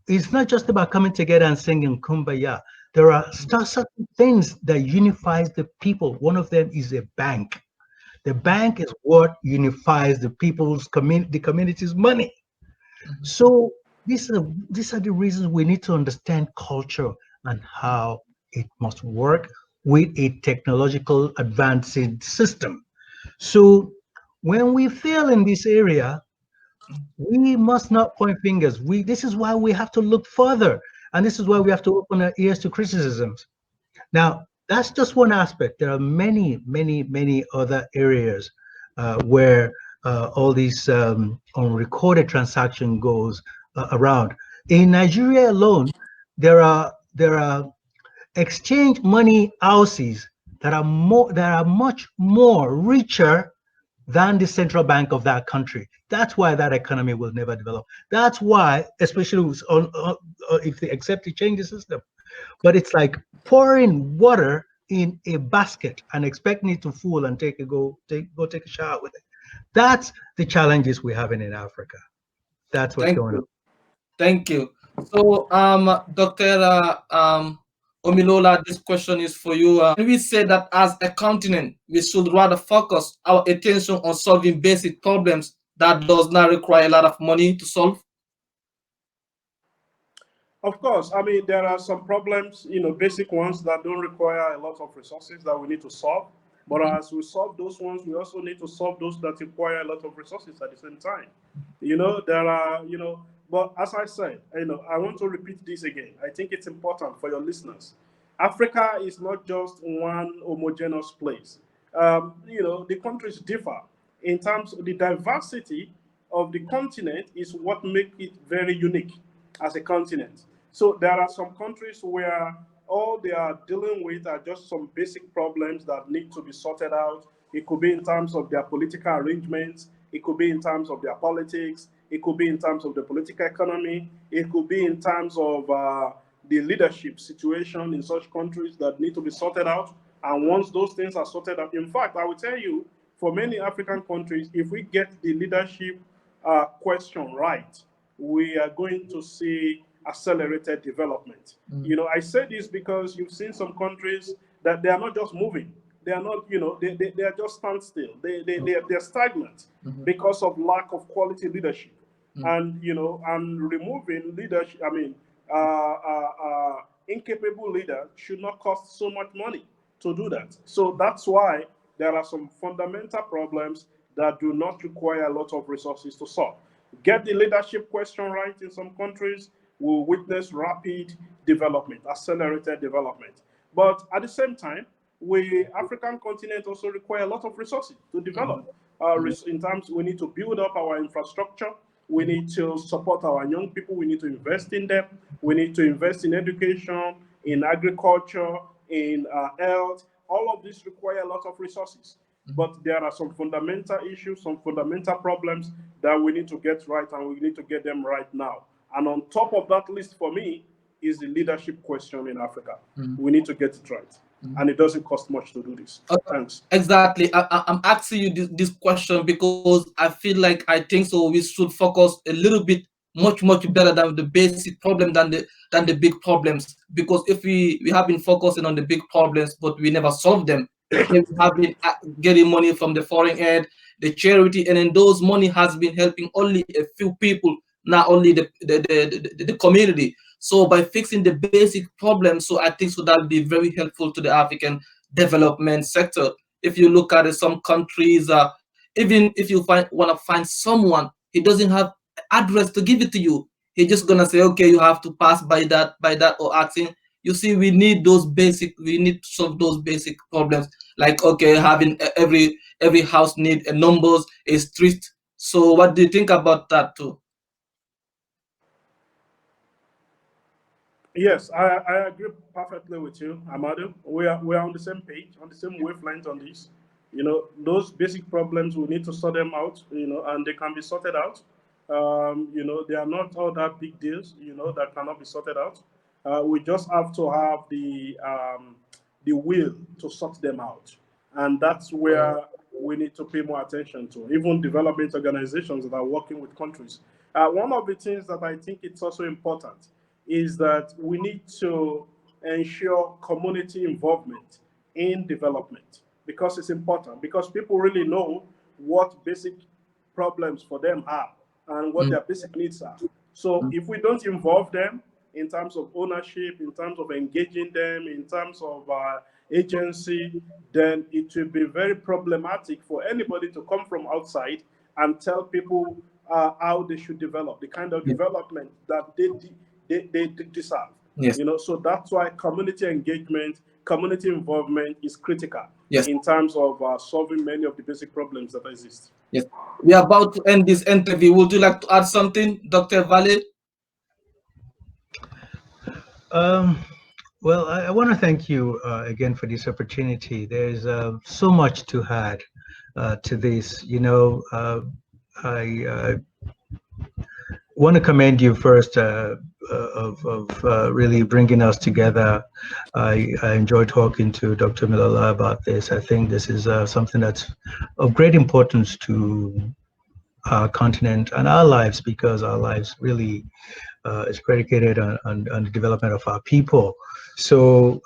it's not just about coming together and singing kumbaya. There are certain things that unifies the people. One of them is a bank. The bank is what unifies the people's community, the community's money. So these are the reasons we need to understand culture and how it must work with a technological advancing system. So when we fail in this area, we must not point fingers. This is why we have to look further, and this is why we have to open our ears to criticisms. Now, that's just one aspect. There are many, many, many other areas where all these unrecorded transaction goes around. In Nigeria alone, there are exchange money houses that are much more richer than the central bank of that country. That's why that economy will never develop. That's why, especially if they accept to change the system. But it's like pouring water in a basket and expecting it to full and take a shower with it. That's the challenges we're having in Africa. That's what's Thank going on. you. Thank you. So, Dr. Omilola, this question is for you. We say that as a continent, we should rather focus our attention on solving basic problems that does not require a lot of money to solve? Of course, I mean, there are some problems, basic ones that don't require a lot of resources that we need to solve. But as we solve those ones, we also need to solve those that require a lot of resources at the same time. There are, but as I said, I want to repeat this again. I think it's important for your listeners. Africa is not just one homogeneous place. the countries differ in terms of the diversity of the continent is what makes it very unique as a continent. So there are some countries where all they are dealing with are just some basic problems that need to be sorted out. It could be in terms of their political arrangements, it could be in terms of their politics, it could be in terms of the political economy, it could be in terms of the leadership situation in such countries that need to be sorted out. And once those things are sorted out, in fact, I will tell you, for many African countries, if we get the leadership question right, we are going to see accelerated development. I say this because you've seen some countries that they are not just moving. They are not, they are just standstill. They're stagnant because of lack of quality leadership. And removing leadership, incapable leaders should not cost so much money to do that. So that's why there are some fundamental problems that do not require a lot of resources to solve. Get the leadership question right in some countries, we'll witness rapid development, accelerated development. But at the same time, we African continent also require a lot of resources to develop. In terms, we need to build up our infrastructure. We need to support our young people. We need to invest in them. We need to invest in education, in agriculture, in health. All of this require a lot of resources. But there are some fundamental issues, some fundamental problems that we need to get right, and we need to get them right now. And on top of that list for me is the leadership question in Africa. We need to get it right. And it doesn't cost much to do this. Thanks. Exactly. I'm asking you this question because I feel like I think so we should focus a little bit much better than the basic problem than the big problems. Because if we have been focusing on the big problems but we never solve them, we have been getting money from the foreign aid, the charity, and then those money has been helping only a few people, not only the community. So by fixing the basic problems, so I think so that will be very helpful to the African development sector. If you look at it, some countries, even if you want to find someone, he doesn't have address to give it to you. He's just gonna say, okay, you have to pass by that or asking. You see, we need we need to solve those basic problems. Like, okay, having every house need a numbers, a street. So what do you think about that too? Yes, I agree perfectly with you, Amadu. We are on the same page, on the same wavelength on this. Those basic problems we need to sort them out. And they can be sorted out. They are not all that big deals. That cannot be sorted out. We just have to have the will to sort them out, and that's where we need to pay more attention to. Even development organizations that are working with countries. One of the things that I think it's also important is that we need to ensure community involvement in development, because it's important, because people really know what basic problems for them are and what their basic needs are. So if we don't involve them in terms of ownership, in terms of engaging them, in terms of agency, then it will be very problematic for anybody to come from outside and tell people how they should develop, the kind of development that they deserve. Yes. So that's why community engagement, community involvement is critical. Yes. In terms of solving many of the basic problems that exist. Yes. We are about to end this interview. Would you like to add something, Dr. Wale? Well, I want to thank you again for this opportunity. There's so much to add to this. I want to commend you first of really bringing us together. I enjoy talking to Dr. Omilola about this. I think this is something that's of great importance to our continent and our lives, because our lives really is predicated on the development of our people. So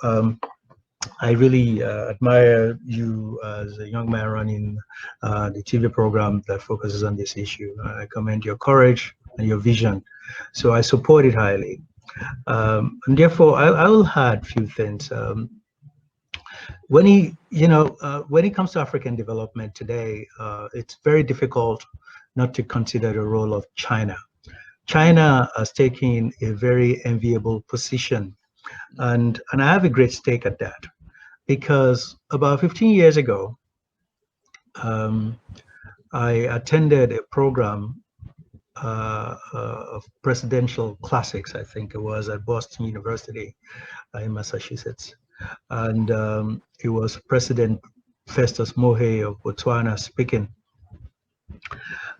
I really admire you as a young man running the TV program that focuses on this issue. I commend your courage and your vision. So I support it highly. And therefore, I will add a few things. When it comes to African development today, it's very difficult not to consider the role of China. China has taken a very enviable position, and I have a great stake at that, because about 15 years ago, um, I attended a program of presidential classics, I think it was at Boston University in Massachusetts. And it was President Festus Mohe of Botswana speaking.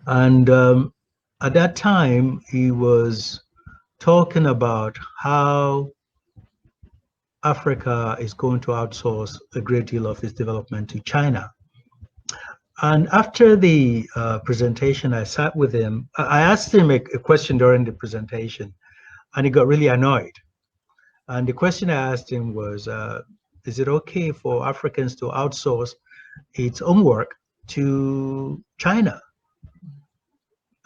And at that time, he was talking about how Africa is going to outsource a great deal of its development to China. And after the presentation, I sat with him. I asked him a question during the presentation, and he got really annoyed. And the question I asked him was, is it okay for Africans to outsource its homework to China?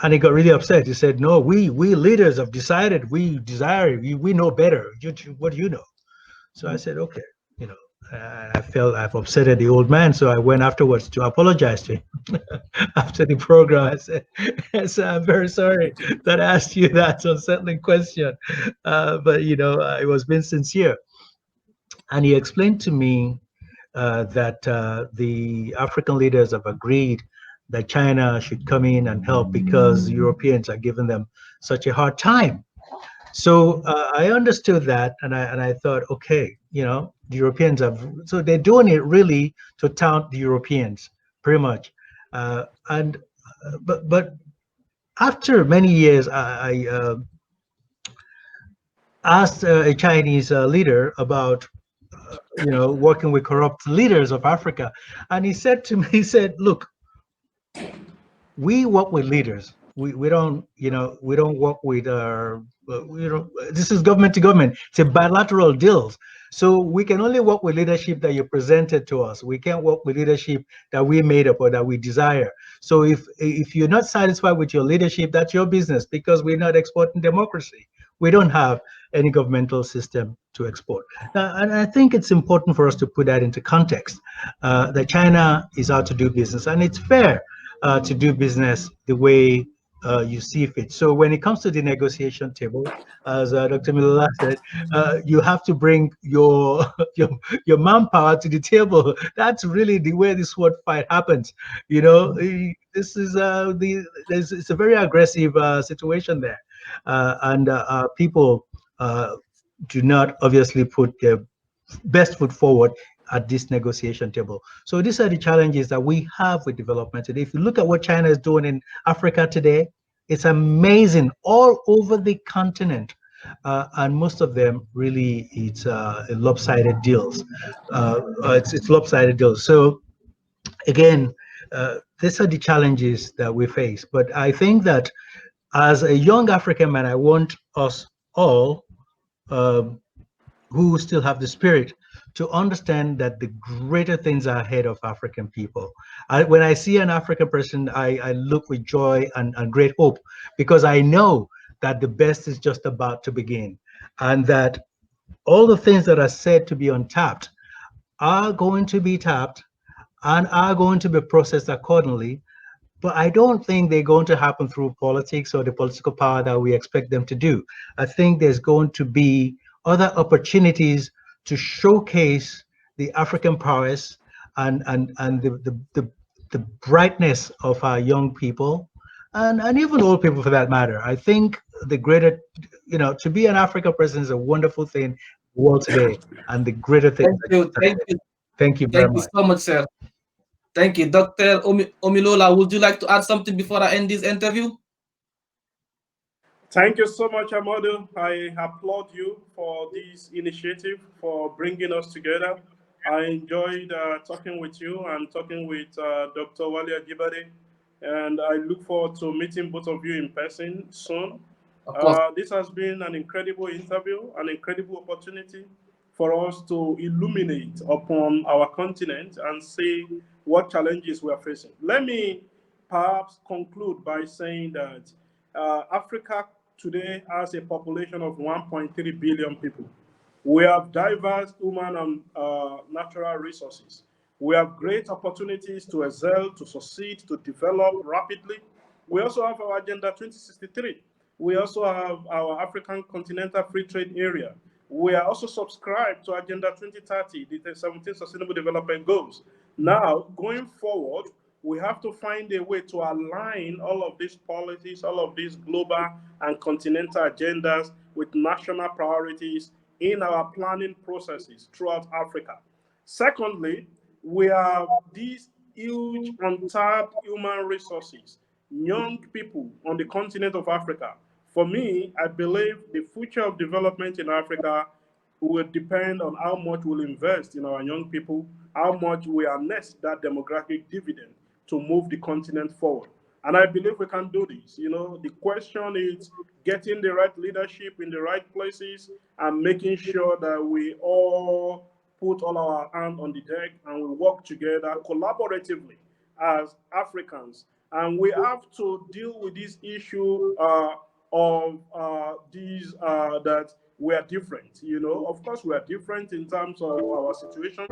And he got really upset. He said, no, we leaders have decided, we desire, we know better. What do you know? So I said, okay, you know, I felt I've upset the old man. So I went afterwards to apologize to him. After the program, I said, I'm very sorry that I asked you that unsettling question. But, you know, it was being sincere. And he explained to me that the African leaders have agreed that China should come in and help because Europeans are giving them such a hard time. So I understood that, and I thought, okay, you know, the Europeans have, so they're doing it really to tout the Europeans, pretty much. And but after many years, I asked a Chinese leader about, you know, working with corrupt leaders of Africa, and he said to me, he said, look, we work with leaders. We don't, you know, we don't work with you know, this is government to government. It's a bilateral deals. So we can only work with leadership that you presented to us. We can't work with leadership that we made up or that we desire. So if you're not satisfied with your leadership, that's your business, because we're not exporting democracy. We don't have any governmental system to export. And I think it's important for us to put that into context, that China is out to do business, and it's fair to do business the way you see fit. So when it comes to the negotiation table, as Dr. Milola said, you have to bring your, your manpower to the table. That's really the way this sword fight happens. You know, this is it's a very aggressive situation there, and people do not obviously put their best foot forward at this negotiation table. So these are the challenges that we have with development today. If you look at what China is doing in Africa today, it's amazing all over the continent. And most of them really, it's lopsided deals. It's lopsided deals. So again, these are the challenges that we face. But I think that as a young African man, I want us all um, who still have the spirit to understand that the greater things are ahead of African people. When I see an African person, I look with joy and great hope, because I know that the best is just about to begin, and that all the things that are said to be untapped are going to be tapped and are going to be processed accordingly. But I don't think they're going to happen through politics or the political power that we expect them to do. I think there's going to be other opportunities to showcase the African prowess and the brightness of our young people, and even old people for that matter. I think the greater, you know, to be an African person is a wonderful thing in the world today, and the greater things. Thank you, thank you, Thank you very thank you much. so much, sir. Thank you, Dr. Omilola. Would you like to add something before I end this interview? Thank you so much, Amadu. I applaud you for this initiative, for bringing us together. I enjoyed talking with you and talking with Dr. Wale Ajibade, and I look forward to meeting both of you in person soon. Of course. This has been an incredible interview, an incredible opportunity for us to illuminate upon our continent and see what challenges we are facing. Let me perhaps conclude by saying that Africa today has a population of 1.3 billion people. We have diverse human and natural resources. We have great opportunities to excel, to succeed, to develop rapidly. We also have our Agenda 2063. We also have our African Continental Free Trade Area. We are also subscribed to Agenda 2030, the 17 Sustainable Development Goals. Now, going forward, we have to find a way to align all of these policies, all of these global and continental agendas with national priorities in our planning processes throughout Africa. Secondly, we have these huge untapped human resources, young people on the continent of Africa. For me, I believe the future of development in Africa will depend on how much we'll invest in our young people, how much we harness that demographic dividend to move the continent forward. And I believe we can do this. The question is getting the right leadership in the right places and making sure that we all put all our hand on the deck and we work together collaboratively as Africans. And we have to deal with this issue of these that we are different. Of course, we are different in terms of our situation.